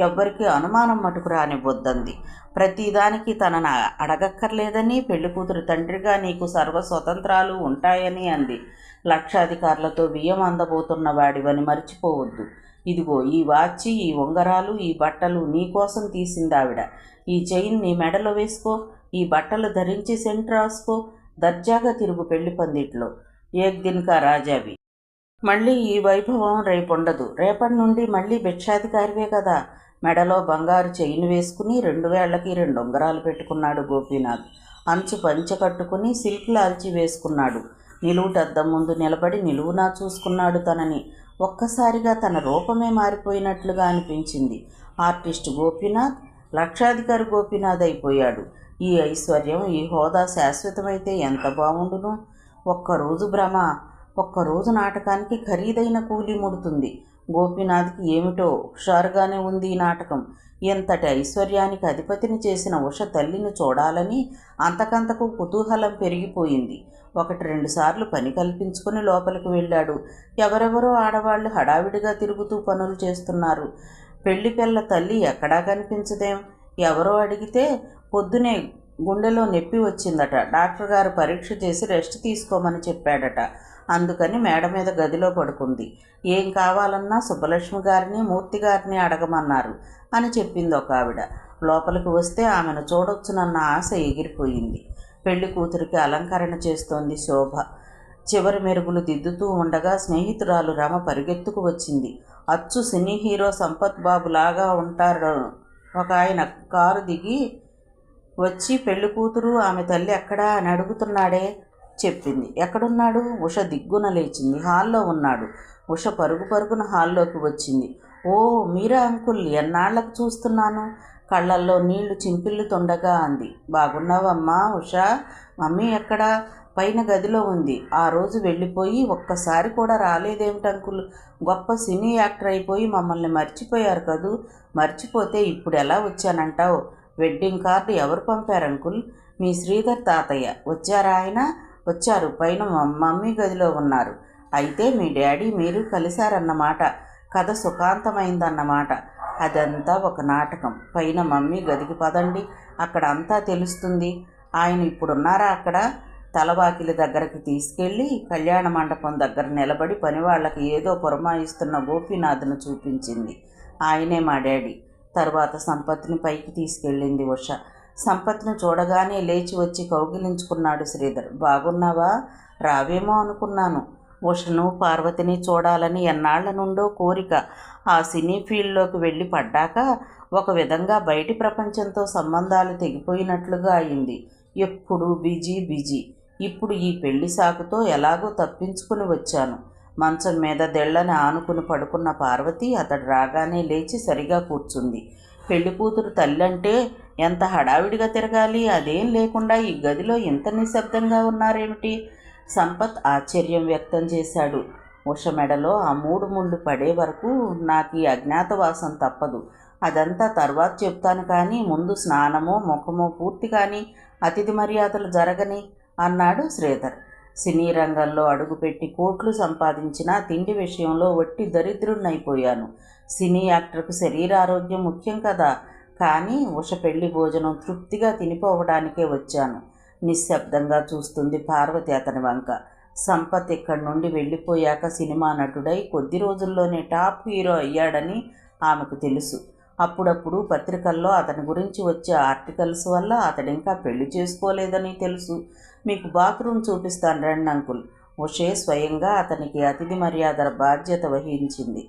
ఎవ్వరికీ అనుమానం మటుకు రానివ్వొద్దంది, ప్రతిదానికి తనను అడగక్కర్లేదని, పెళ్లికూతురు తండ్రిగా నీకు సర్వ స్వతంత్రాలు ఉంటాయని అంది. లక్షాధికారులతో బియ్యం అందబోతున్న వాడివని మర్చిపోవద్దు. ఇదిగో ఈ వాచి, ఈ ఉంగరాలు, ఈ బట్టలు నీకోసం తీసిందావిడ. ఈ చైన్ నీ మెడలో వేసుకో, ఈ బట్టలు ధరించి సెంట్ రాసుకో, దర్జాగా తిరుగు పెళ్లి పందిట్లో. ఏక్ దిన్కా రాజావి. మళ్ళీ ఈ వైభవం రేపుండదు. రేపటి నుండి మళ్ళీ భిక్షాధికారివే కదా. మెడలో బంగారు చైన్ వేసుకుని 2 వేళ్లకి 2 ఉంగరాలు పెట్టుకున్నాడు గోపీనాథ్. అంచు పంచె కట్టుకుని సిల్క్ లాల్చి వేసుకున్నాడు. నిలువుటద్దం ముందు నిలబడి నిలువునా చూసుకున్నాడు తనని. ఒక్కసారిగా తన రూపమే మారిపోయినట్లుగా అనిపించింది. ఆర్టిస్టు గోపీనాథ్ లక్షాధికారి గోపీనాథ్ అయిపోయాడు. ఈ ఐశ్వర్యం, ఈ హోదా శాశ్వతమైతే ఎంత బాగుండును. ఒక్కరోజు భ్రమ, ఒక్కరోజు నాటకానికి ఖరీదైన కూలీ ముడుతుంది. గోపీనాథ్కి ఏమిటో హుషారుగానే ఉంది ఈ నాటకం. ఎంతటి ఐశ్వర్యానికి అధిపతిని చేసిన ఉష తల్లిని చూడాలని అంతకంతకు కుతూహలం పెరిగిపోయింది. 1-2 సార్లు పని కల్పించుకుని లోపలికి వెళ్ళాడు. ఎవరెవరో ఆడవాళ్లు హడావిడిగా తిరుగుతూ పనులు చేస్తున్నారు. పెళ్లి పిల్ల తల్లి ఎక్కడా కనిపించదేం. ఎవరో అడిగితే పొద్దునే గుండెలో నొప్పి వచ్చిందట, డాక్టర్ గారు పరీక్ష చేసి రెస్ట్ తీసుకోమని చెప్పాడట, అందుకని మేడ మీద గదిలో పడుకుంది. ఏం కావాలన్నా సుబ్బలక్ష్మి గారిని, మూర్తి గారిని అడగమన్నారు అని చెప్పింది ఒక ఆవిడ. లోపలికి వస్తే ఆమెను చూడొచ్చునన్న ఆశ ఎగిరిపోయింది. పెళ్లి కూతురికి అలంకరణ చేస్తోంది శోభ. చివరి మెరుగులు దిద్దుతూ ఉండగా స్నేహితురాలు రమ పరిగెత్తుకు వచ్చింది. అచ్చు సినీ హీరో సంపత్ బాబు లాగా ఉంటారు ఒక ఆయన కారు దిగి వచ్చి పెళ్లి కూతురు ఆమె తల్లి ఎక్కడా అని అడుగుతున్నాడే చెప్పింది. ఎక్కడున్నాడు? ఉష దిగ్గున లేచింది. హాల్లో ఉన్నాడు. ఉష పరుగు పరుగున హాల్లోకి వచ్చింది. ఓ మీరా అంకుల్, ఎన్నాళ్లకు చూస్తున్నాను. కళ్ళల్లో నీళ్లు చింపిల్లుతుండగా అంది. బాగున్నావమ్మా ఉష? మమ్మీ ఎక్కడా? పైన గదిలో ఉంది. ఆ రోజు వెళ్ళిపోయి ఒక్కసారి కూడా రాలేదేమిటి అంకుల్? గొప్ప సినీ యాక్టర్ అయిపోయి మమ్మల్ని మర్చిపోయారు కదూ. మర్చిపోతే ఇప్పుడు ఎలా వచ్చానంటావు? వెడ్డింగ్ కార్డు ఎవరు పంపారు అంకుల్? మీ శ్రీధర్ తాతయ్య. వచ్చారా ఆయన? వచ్చారు, పైన మమ్మీ గదిలో ఉన్నారు. అయితే మీ డాడీ మీరు కలిశారన్నమాట. కథ సుఖాంతమైందన్నమాట. అదంతా ఒక నాటకం. పైన మమ్మీ గదికి పదండి, అక్కడ అంతా తెలుస్తుంది. ఆయన ఇప్పుడున్నారా అక్కడ? తలవాకిలి దగ్గరికి తీసుకెళ్ళి కళ్యాణ మండపం దగ్గర నిలబడి పనివాళ్లకి ఏదో పురమాయిస్తున్న గోపీనాథ్ను చూపించింది. ఆయనే మా డాడీ. తర్వాత సంపత్ని పైకి తీసుకెళ్ళింది ఉష. సంపత్ను చూడగానే లేచి వచ్చి కౌగిలించుకున్నాడు శ్రీధర్. బాగున్నావా? రావేమో అనుకున్నాను. ఉషను, పార్వతిని చూడాలని ఎన్నాళ్ల నుండో కోరిక. ఆ సినీ ఫీల్డ్లోకి వెళ్ళి పడ్డాక ఒక విధంగా బయటి ప్రపంచంతో సంబంధాలు తెగిపోయినట్లుగా అయింది. ఎప్పుడూ బిజీ బిజీ. ఇప్పుడు ఈ పెళ్లి సాకుతో ఎలాగో తప్పించుకుని వచ్చాను. మంచం మీద దెళ్ళని ఆనుకుని పడుకున్న పార్వతి అతడు రాగానే లేచి సరిగా కూర్చుంది. పెళ్లి కూతురు తల్లంటే ఎంత హడావిడిగా తిరగాలి, అదేం లేకుండా ఈ గదిలో ఇంత నిశ్శబ్దంగా ఉన్నారేమిటి? సంపత్ ఆశ్చర్యం వ్యక్తం చేశాడు. ఉష మెడలో ఆ 3 ముళ్ళు పడే వరకు నాకు ఈ అజ్ఞాతవాసం తప్పదు. అదంతా తర్వాత చెప్తాను, కానీ ముందు స్నానమో ముఖమో పూర్తి కానీ అతిథి మర్యాదలు జరగని అన్నాడు శ్రీధర్. సినీ రంగంలో అడుగుపెట్టి కోట్లు సంపాదించినా తిండి విషయంలో వట్టి దరిద్రుణ్ణైపోయాను. సినీ యాక్టర్కు శరీరారోగ్యం ముఖ్యం కదా. కానీ ఉష పెళ్లి భోజనం తృప్తిగా తినిపోవడానికే వచ్చాను. నిశ్శబ్దంగా చూస్తుంది పార్వతి అతని వంక. సంపత్ ఇక్కడి నుండి వెళ్ళిపోయాక సినిమా నటుడై కొద్ది రోజుల్లోనే టాప్ హీరో అయ్యాడని ఆమెకు తెలుసు. అప్పుడప్పుడు పత్రికల్లో అతని గురించి వచ్చే ఆర్టికల్స్ వల్ల అతడింకా పెళ్లి చేసుకోలేదని తెలుసు. మీకు బాత్రూమ్ చూపిస్తాను రండి అంకుల్. ఉషే స్వయంగా అతనికి అతిథి మర్యాదల బాధ్యత వహించింది.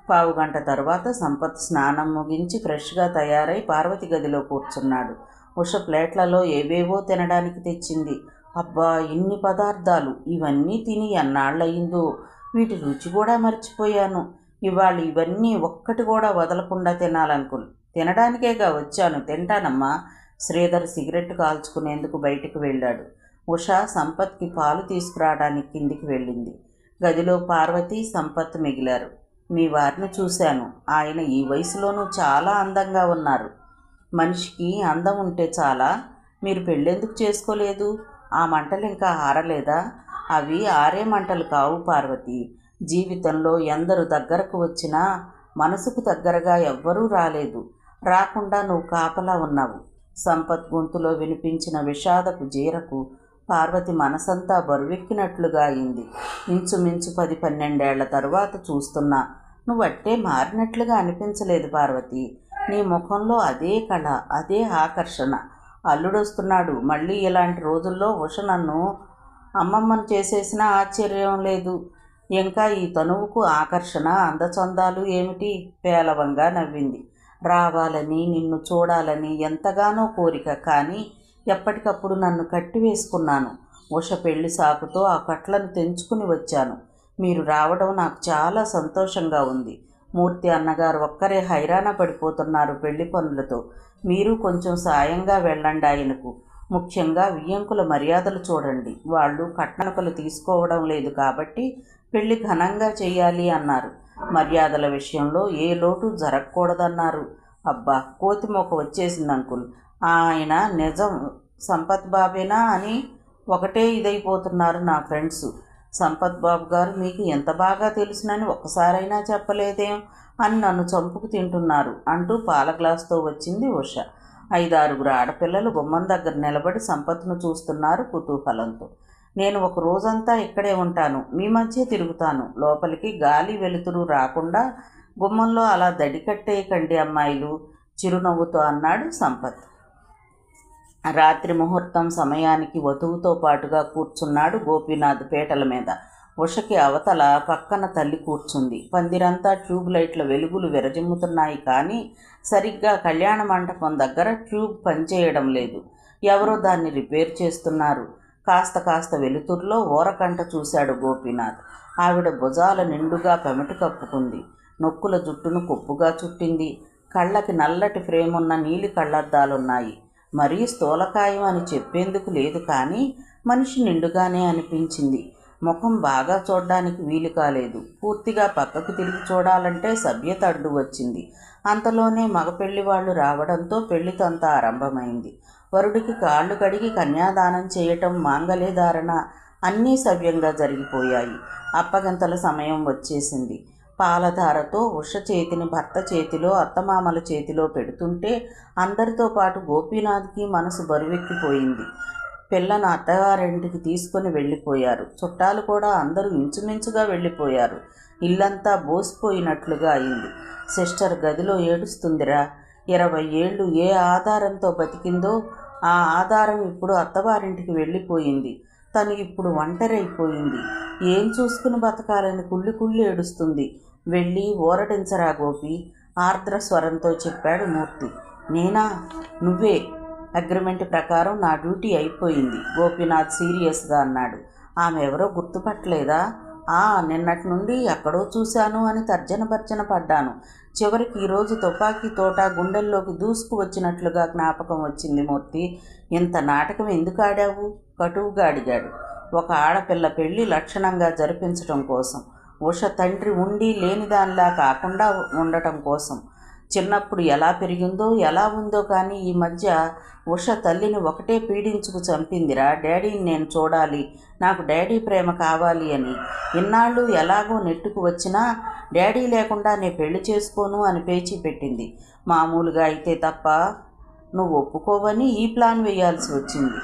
15 గంట తర్వాత సంపత్ స్నానం ముగించి ఫ్రెష్గా తయారై పార్వతి గదిలో కూర్చున్నాడు. ఉష ప్లేట్లలో ఏవేవో తినడానికి తెచ్చింది. అబ్బా, ఇన్ని పదార్థాలు! ఇవన్నీ తిని ఎన్నాళ్ళయిందో. వీటి రుచి కూడా మర్చిపోయాను. ఇవాళ ఇవన్నీ ఒక్కటి కూడా వదలకుండా తినాలనుకుని. తినడానికేగా వచ్చాను, తింటానమ్మా. శ్రీధర్ సిగరెట్ కాల్చుకునేందుకు బయటికి వెళ్ళాడు. ఉష సంపత్కి పాలు తీసుకురావడానికి కిందికి వెళ్ళింది. గదిలో పార్వతి, సంపత్ మిగిలారు. మీ వారిని చూశాను. ఆయన ఈ వయసులోనూ చాలా అందంగా ఉన్నారు. మనిషికి అందం ఉంటే చాలా. మీరు పెళ్ళెందుకు చేసుకోలేదు? ఆ మంటలు ఇంకా ఆరలేదా? అవి ఆరే మంటలు కావు పార్వతి. జీవితంలో ఎందరు దగ్గరకు వచ్చినా మనసుకు దగ్గరగా ఎవ్వరూ రాలేదు. రాకుండా నువ్వు కాపలా ఉన్నావు. సంపత్ గొంతులో వినిపించిన విషాదపు జీరకు పార్వతి మనసంతా బరువెక్కినట్లుగా అయింది. ఇంచుమించు 10-12 తరువాత చూస్తున్నా నువ్వట్టే మారినట్లుగా అనిపించలేదు పార్వతి. నీ ముఖంలో అదే కళ, అదే ఆకర్షణ. అల్లుడొస్తున్నాడు. మళ్ళీ ఇలాంటి రోజుల్లో ఉష నన్ను అమ్మమ్మను చేసేసినా ఆశ్చర్యం లేదు. ఇంకా ఈ తనువుకు ఆకర్షణ, అందచందాలు ఏమిటి? పేలవంగా నవ్వింది. రావాలని, నిన్ను చూడాలని ఎంతగానో కోరిక. కానీ ఎప్పటికప్పుడు నన్ను కట్టివేసుకున్నాను. ఉష పెళ్లి సాకుతో ఆ కట్లను తెంచుకుని వచ్చాను. మీరు రావడం నాకు చాలా సంతోషంగా ఉంది. మూర్తి అన్నగారు ఒక్కరే హైరాణ పడిపోతున్నారు పెళ్లి పనులతో. మీరు కొంచెం సాయంగా వెళ్ళండి ఆయనకు. ముఖ్యంగా వియ్యంకుల మర్యాదలు చూడండి. వాళ్ళు కట్నకలు తీసుకోవడం లేదు కాబట్టి పెళ్లి ఘనంగా చెయ్యాలి అన్నారు. మర్యాదల విషయంలో ఏ లోటు జరగకూడదన్నారు. అబ్బా, కోతిమోక వచ్చేసింది అంకుల్. ఆయన నిజం సంపత్ బాబేనా అని ఒకటే ఇదైపోతున్నారు నా ఫ్రెండ్స్. సంపత్ బాబు గారు మీకు ఎంత బాగా తెలుసునని ఒక్కసారైనా చెప్పలేదేం అని నన్ను చంపుకు తింటున్నారు అంటూ పాల గ్లాసుతో వచ్చింది ఉష. 5-6 ఆడపిల్లలు గుమ్మం దగ్గర నిలబడి సంపత్ను చూస్తున్నారు కుతూహలంతో. నేను ఒక రోజంతా ఇక్కడే ఉంటాను. మీ మధ్య తిరుగుతాను. లోపలికి గాలి వెలుతురు రాకుండా గుమ్మంలో అలా దడికట్టేయకండి అమ్మాయిలు, చిరునవ్వుతో అన్నాడు సంపత్. రాత్రి ముహూర్తం సమయానికి వధువుతో పాటుగా కూర్చున్నాడు గోపీనాథ్ పీటల మీద. ఉషకి అవతల పక్కన తల్లి కూర్చుంది. పందిరంతా ట్యూబ్ లైట్ల వెలుగులు విరజిమ్ముతున్నాయి. కానీ సరిగ్గా కళ్యాణ మంటపం దగ్గర ట్యూబ్ పనిచేయడం లేదు. ఎవరో దాన్ని రిపేర్ చేస్తున్నారు. కాస్త వెలుతురులో ఓరకంట చూశాడు గోపీనాథ్. ఆవిడ భుజాల నిండుగా పెమటి కప్పుకుంది. నొక్కుల జుట్టును కొప్పుగా చుట్టింది. కళ్ళకి నల్లటి ఫ్రేమున్న నీలి కళ్ళద్దాలున్నాయి. మరీ స్థూలకాయం అని చెప్పేందుకు లేదు, కానీ మనిషి నిండుగానే అనిపించింది. ముఖం బాగా చూడ్డానికి వీలు కాలేదు. పూర్తిగా పక్కకు తిరిగి చూడాలంటే సభ్యత అడ్డు వచ్చింది. అంతలోనే మగ పెళ్లి వాళ్ళు రావడంతో పెళ్లితంతా ఆరంభమైంది. వరుడికి కాళ్ళు కడిగి కన్యాదానం చేయటం, మాంగళ్యధారణ అన్నీ సవ్యంగా జరిగిపోయాయి. అప్పగింతల సమయం వచ్చేసింది. పాలధారతో ఉష చేతిని భర్త చేతిలో, అత్తమామల చేతిలో పెడుతుంటే అందరితో పాటు గోపీనాథ్కి మనసు బరువెక్కిపోయింది. పిల్లను అత్తగారింటికి తీసుకొని వెళ్ళిపోయారు. చుట్టాలు కూడా అందరూ ఇంచుమించుగా వెళ్ళిపోయారు. ఇల్లంతా బోసిపోయినట్లుగా అయింది. సిస్టర్ గదిలో ఏడుస్తుందిరా. 20 ఏళ్ళు ఏ ఆధారంతో బతికిందో ఆ ఆధారం ఇప్పుడు అత్తవారింటికి వెళ్ళిపోయింది. తను ఇప్పుడు ఒంటరైపోయింది. ఏం చూసుకుని బతకాలని కుళ్ళి ఏడుస్తుంది. వెళ్ళి ఊరడించరా గోపి, ఆర్ద్ర స్వరంతో చెప్పాడు మూర్తి. నేనా? నువ్వే. అగ్రిమెంట్ ప్రకారం నా డ్యూటీ అయిపోయింది, గోపీనాథ్ సీరియస్గా అన్నాడు. ఆమె ఎవరో గుర్తుపట్టలేదా? నిన్నటి నుండి ఎక్కడో చూశాను అని తర్జన పడ్డాను. చివరికి ఈరోజు తుపాకీ తోట గుండెల్లోకి దూసుకు వచ్చినట్లుగా జ్ఞాపకం వచ్చింది. మూర్తి, ఇంత నాటకం ఎందుకు ఆడావు? కటువుగా అడిగాడు. ఒక ఆడపిల్ల పెళ్లి లక్షణంగా జరిపించటం కోసం. ఉష తండ్రి ఉండి లేనిదానిలా కాకుండా ఉండటం కోసం. చిన్నప్పుడు ఎలా పెరిగిందో ఎలా ఉందో కానీ ఈ మధ్య ఉష తల్లిని ఒకటే పీడించుకు చంపిందిరా. డాడీని నేను చూడాలి, నాకు డాడీ ప్రేమ కావాలి అని. ఇన్నాళ్ళు ఎలాగో నెట్టుకు వచ్చినా డాడీ లేకుండా నేను పెళ్లి చేసుకోను అని పేచీ పెట్టింది. మామూలుగా అయితే తప్ప నువ్వు ఒప్పుకోవని ఈ ప్లాన్ వేయాల్సి వచ్చింది.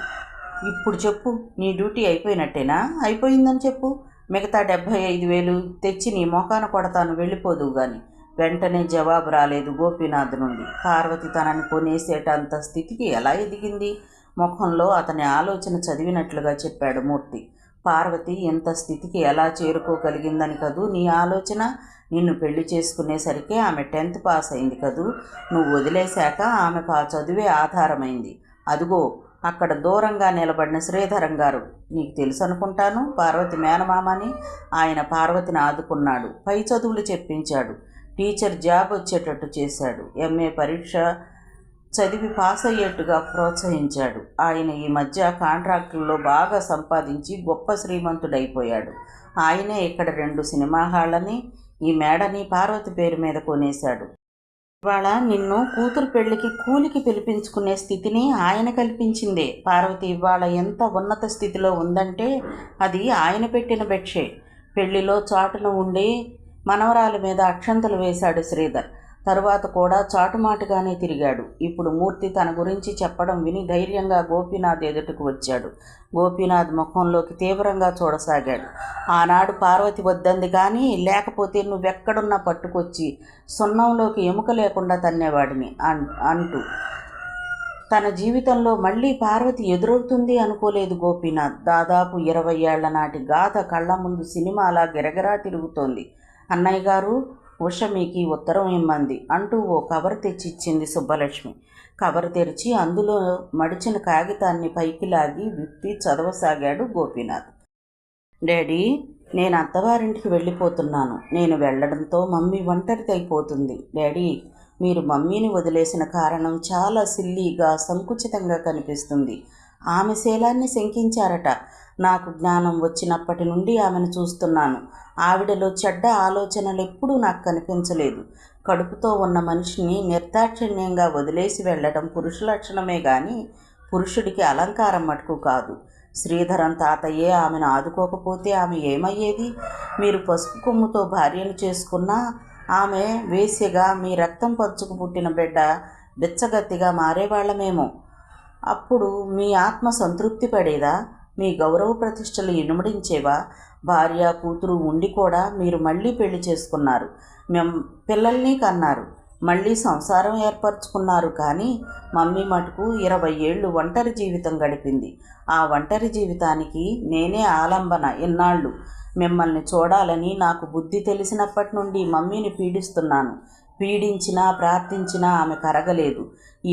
ఇప్పుడు చెప్పు, నీ డ్యూటీ అయిపోయినట్టేనా? అయిపోయిందని చెప్పు. మిగతా 75,000 తెచ్చి నీ మోకాన కొడతాను, వెళ్ళిపోదువు గాని. వెంటనే జవాబు రాలేదు గోపీనాథ్ నుండి. పార్వతి తనని కొనేసేటంత స్థితికి ఎలా ఎదిగింది? ముఖంలో అతని ఆలోచన చదివినట్లుగా చెప్పాడు మూర్తి. పార్వతి ఇంత స్థితికి ఎలా చేరుకోగలిగిందని కదూ నీ ఆలోచన? నిన్ను పెళ్లి చేసుకునేసరికి ఆమె 10th పాస్ అయింది కదూ. నువ్వు వదిలేశాక ఆమెకు ఆ చదువే ఆధారమైంది. అదుగో అక్కడ దూరంగా నిలబడిన శ్రీధరం గారు, నీకు తెలుసు అనుకుంటాను, పార్వతి మేనమామని. ఆయన పార్వతిని ఆదుకున్నాడు, పై చదువులు చెప్పించాడు, టీచర్ జాబ్ వచ్చేటట్టు చేశాడు, MA పరీక్ష చదివి పాస్ అయ్యేట్టుగా ప్రోత్సహించాడు. ఆయన ఈ మధ్య కాంట్రాక్టుల్లో బాగా సంపాదించి గొప్ప శ్రీమంతుడైపోయాడు. ఆయనే ఇక్కడ 2 సినిమా హాళ్ళని, ఈ మేడని పార్వతి పేరు మీద కొనేశాడు. ఇవాళ నిన్ను కూతురు పెళ్లికి కూలికి పిలిపించుకునే స్థితిని ఆయన కల్పించిందే. పార్వతి ఇవాళ ఎంత ఉన్నత స్థితిలో ఉందంటే అది ఆయన పెట్టిన భిక్షే. పెళ్లిలో చాటున ఉండి మనవరాల మీద అక్షంతలు వేశాడు శ్రీధర్. తరువాత కూడా చాటుమాటుగానే తిరిగాడు. ఇప్పుడు మూర్తి తన గురించి చెప్పడం విని ధైర్యంగా గోపీనాథ్ ఎదుటకు వచ్చాడు. గోపీనాథ్ ముఖంలోకి తీవ్రంగా చూడసాగాడు. ఆనాడు పార్వతి వద్దంది కానీ, లేకపోతే నువ్వెక్కడున్నా పట్టుకొచ్చి సున్నంలోకి ఎముక లేకుండా తన్నేవాడిని అంటూ తన జీవితంలో మళ్ళీ పార్వతి ఎదురవుతుంది అనుకోలేదు గోపీనాథ్. దాదాపు 20 ఏళ్ల నాటి గాథ కళ్ళ ముందు సినిమాలా గిరగిరా తిరుగుతోంది. అన్నయ్య గారు, ఉష మీకు ఉత్తరం ఇమ్మంది అంటూ ఓ కవర్ తెచ్చిచ్చింది సుబ్బలక్ష్మి. కవర్ తెరిచి అందులో మడిచిన కాగితాన్ని పైకి లాగి విప్పి చదవసాగాడు గోపీనాథ్. డాడీ, నేను అత్తవారింటికి వెళ్ళిపోతున్నాను. నేను వెళ్ళడంతో మమ్మీ ఒంటరిది అయిపోతుంది. డాడీ, మీరు మమ్మీని వదిలేసిన కారణం చాలా సిల్లీగా, సంకుచితంగా కనిపిస్తుంది. ఆమె శీలాన్ని శంకించారట. నాకు జ్ఞానం వచ్చినప్పటి నుండి ఆమెను చూస్తున్నాను. ఆవిడలో చెడ్డ ఆలోచనలు ఎప్పుడూ నాకు కనిపించలేదు. కడుపుతో ఉన్న మనిషిని నిర్దాక్షిణ్యంగా వదిలేసి వెళ్ళడం పురుష లక్షణమే కానీ పురుషుడికి అలంకారం మటుకు కాదు. శ్రీధరం తాతయ్యే ఆమెను ఆదుకోకపోతే ఆమె ఏమయ్యేది? మీరు పసుపు కొమ్ముతో భార్యను చేసుకున్నా ఆమె వేశ్యగా, మీ రక్తం పంచుకు పుట్టిన బిడ్డ బిచ్చగత్తిగా మారేవాళ్లమేమో. అప్పుడు మీ ఆత్మ సంతృప్తి పడేదా? మీ గౌరవ ప్రతిష్టలు ఇనుమడించేవా? భార్య కూతురు ఉండి కూడా మీరు మళ్ళీ పెళ్లి చేసుకున్నారు, పిల్లల్ని కన్నారు, మళ్ళీ సంసారం ఏర్పరచుకున్నారు. కానీ మమ్మీ మటుకు 20 ఏళ్ళు ఒంటరి జీవితం గడిపింది. ఆ ఒంటరి జీవితానికి నేనే ఆలంబన. ఇన్నాళ్ళు మిమ్మల్ని చూడాలని నాకు బుద్ధి తెలిసినప్పటి నుండి మమ్మీని పీడిస్తున్నాను. పీడించినా ప్రార్థించినా ఆమె కరగలేదు.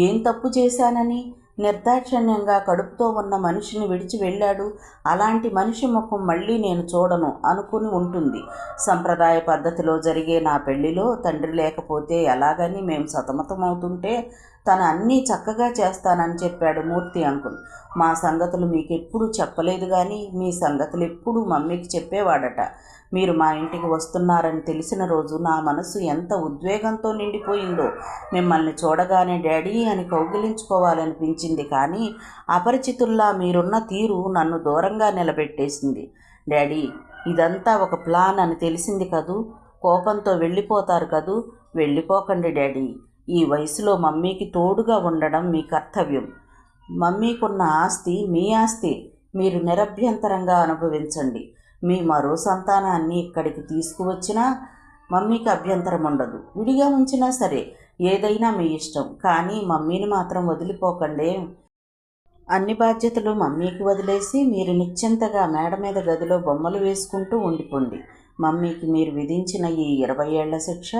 ఏం తప్పు చేశానని? నిర్దాక్షిణ్యంగా కడుపుతో ఉన్న మనిషిని విడిచి వెళ్ళాడు. అలాంటి మనిషి ముఖం మళ్ళీ నేను చూడను అనుకుని ఉంటుంది. సంప్రదాయ పద్ధతిలో జరిగే నా పెళ్లిలో తండ్రి లేకపోతే ఎలాగని మేము సతమతమవుతుంటే తను అన్నీ చక్కగా చేస్తానని చెప్పాడు మూర్తి అంకుల్. మా సంగతులు మీకెప్పుడు చెప్పలేదు కానీ మీ సంగతులు ఎప్పుడూ మమ్మీకి చెప్పేవాడట. మీరు మా ఇంటికి వస్తున్నారని తెలిసిన రోజు నా మనసు ఎంత ఉద్వేగంతో నిండిపోయిందో. మిమ్మల్ని చూడగానే డాడీ అని కౌగిలించుకోవాలనిపించింది. కానీ అపరిచితుల్లా మీరున్న తీరు నన్ను దూరంగా నిలబెట్టేసింది. డాడీ, ఇదంతా ఒక ప్లాన్ అని తెలిసింది కదూ. కోపంతో వెళ్ళిపోతారు కదూ. వెళ్ళిపోకండి డాడీ. ఈ వయసులో మమ్మీకి తోడుగా ఉండడం మీ కర్తవ్యం. మమ్మీకున్న ఆస్తి మీ ఆస్తి. మీరు నిరభ్యంతరంగా అనుభవించండి. మీ మరో సంతానాన్ని ఇక్కడికి తీసుకువచ్చినా మమ్మీకి అభ్యంతరం ఉండదు. విడిగా ఉంచినా సరే, ఏదైనా మీ ఇష్టం. కానీ మమ్మీని మాత్రం వదిలిపోకండి. అన్ని బాధ్యతలు మమ్మీకి వదిలేసి మీరు నిశ్చింతగా మేడ మీద గదిలో బొమ్మలు వేసుకుంటూ ఉండిపోండి. మమ్మీకి మీరు విధించిన ఈ 20 ఏళ్ల శిక్ష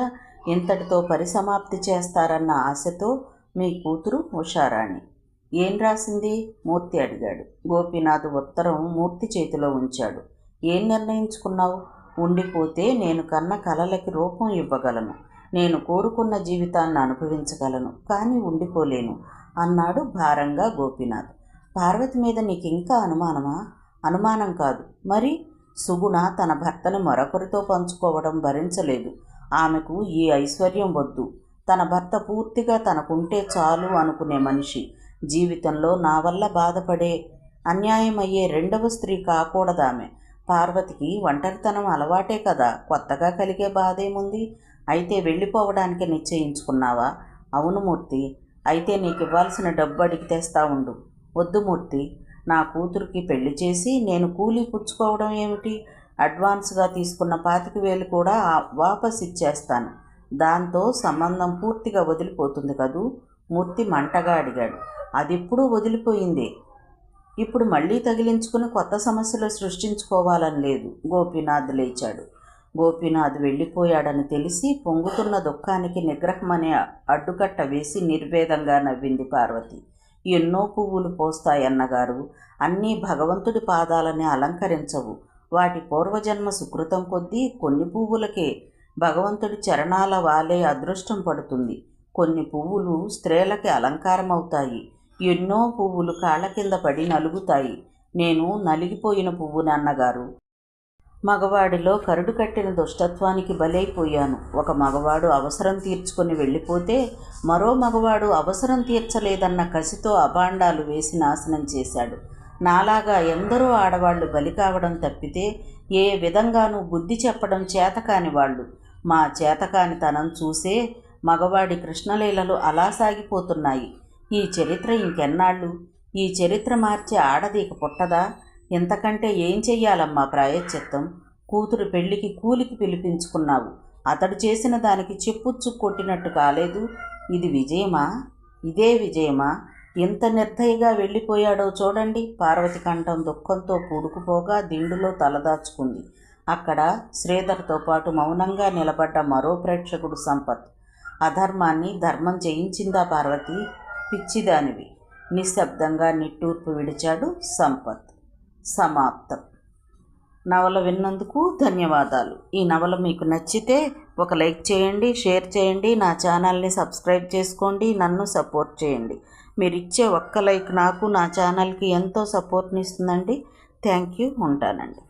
ఇంతటితో పరిసమాప్తి చేస్తారన్న ఆశతో మీ కూతురు ఉషారాణి. ఏం రాసింది? మూర్తి అడిగాడు. గోపీనాథ్ ఉత్తరం మూర్తి చేతిలో ఉంచాడు. ఏం నిర్ణయించుకున్నావు? ఉండిపోతే నేను కన్న కలలకి రూపం ఇవ్వగలను, నేను కోరుకున్న జీవితాన్ని అనుభవించగలను, కానీ ఉండిపోలేను అన్నాడు భారంగా గోపీనాథ్. పార్వతి మీద నీకింకా అనుమానమా? అనుమానం కాదు మరి. సుగుణ తన భర్తని మరొకరితో పంచుకోవడం భరించలేదు. ఆమెకు ఈ ఐశ్వర్యం వద్దు. తన భర్త పూర్తిగా తనకుంటే చాలు అనుకునే మనిషి. జీవితంలో నా వల్ల బాధపడే, అన్యాయమయ్యే రెండవ స్త్రీ కాకూడదామె. పార్వతికి ఒంటరితనం అలవాటే కదా, కొత్తగా కలిగే బాధేముంది? అయితే వెళ్ళిపోవడానికి నిశ్చయించుకున్నావా? అవును మూర్తి. అయితే నీకు ఇవ్వాల్సిన డబ్బు అడిగి తెస్తా ఉండు. వద్దు మూర్తి, నా కూతురికి పెళ్లి చేసి నేను కూలీ పుచ్చుకోవడం ఏమిటి? అడ్వాన్స్గా తీసుకున్న 25,000 కూడా వాపస్ ఇచ్చేస్తాను. దాంతో సంబంధం పూర్తిగా వదిలిపోతుంది కదూ? మూర్తి మంటగా అడిగాడు. అదెప్పుడూ వదిలిపోయిందే. ఇప్పుడు మళ్ళీ తగిలించుకుని కొత్త సమస్యలు సృష్టించుకోవాలని లేదు. గోపీనాథ్ లేచాడు. గోపీనాథ్ వెళ్ళిపోయాడని తెలిసి పొంగుతున్న దుఃఖానికి నిగ్రహమనే అడ్డుకట్ట వేసి నిర్వేదంగా నవ్వింది పార్వతి. ఎన్నో పువ్వులు పోస్తాయన్నగారు, అన్నీ భగవంతుడి పాదాలని అలంకరించవు. వాటి పూర్వజన్మ సుకృతం కొద్దీ కొన్ని పువ్వులకే భగవంతుడి చరణాల వాలే అదృష్టం పడుతుంది. కొన్ని పువ్వులు స్త్రీలకి అలంకారమవుతాయి. ఎన్నో పువ్వులు కాళ్ళ కింద పడి నలుగుతాయి. నేను నలిగిపోయిన పువ్వు నాన్నగారు. మగవాడిలో కరుడు కట్టిన దుష్టత్వానికి బలైపోయాను. ఒక మగవాడు అవసరం తీర్చుకొని వెళ్ళిపోతే మరో మగవాడు అవసరం తీర్చలేదన్న కసితో అభాండాలు వేసి నాశనం చేశాడు. నాలాగా ఎందరో ఆడవాళ్లు బలి కావడం తప్పితే ఏ విధంగానూ బుద్ధి చెప్పడం చేతకాని వాళ్ళు. మా చేతకానితనం చూసే మగవాడి కృష్ణలీలలు అలా సాగిపోతున్నాయి. ఈ చరిత్ర ఇంకెన్నాళ్ళు? ఈ చరిత్ర మార్చే ఆడది ఇక పుట్టదా? ఇంతకంటే ఏం చెయ్యాలమ్మా ప్రాయశ్చిత్తం? కూతురు పెళ్లికి కూలికి పిలిపించుకున్నావు. అతడు చేసిన దానికి చెప్పుచ్చు కొట్టినట్టు కాలేదు. ఇది విజయమా? ఇదే విజయమా? ఎంత నిర్దయగా వెళ్ళిపోయాడో చూడండి. పార్వతి కంఠం దుఃఖంతో పూడుకుపోగా దిండులో తలదాచుకుంది. అక్కడ శ్రీధర్తో పాటు మౌనంగా నిలబడ్డ మరో ప్రేక్షకుడు సంపత్. అధర్మాన్ని ధర్మం జయించిందా పార్వతి? పిచ్చిదానివి. నిశ్శబ్దంగా నిట్టూర్పు విడిచాడు సంపత్. సమాప్తం. నవల విన్నందుకు ధన్యవాదాలు. ఈ నవల మీకు నచ్చితే ఒక లైక్ చేయండి, షేర్ చేయండి, నా ఛానల్ని సబ్స్క్రైబ్ చేసుకోండి, నన్ను సపోర్ట్ చేయండి. మీరు ఇచ్చే ఒక్క లైక్ నాకు, నా ఛానల్కి ఎంతో సపోర్ట్ని ఇస్తుందండి. Thank you. ఉంటానండి.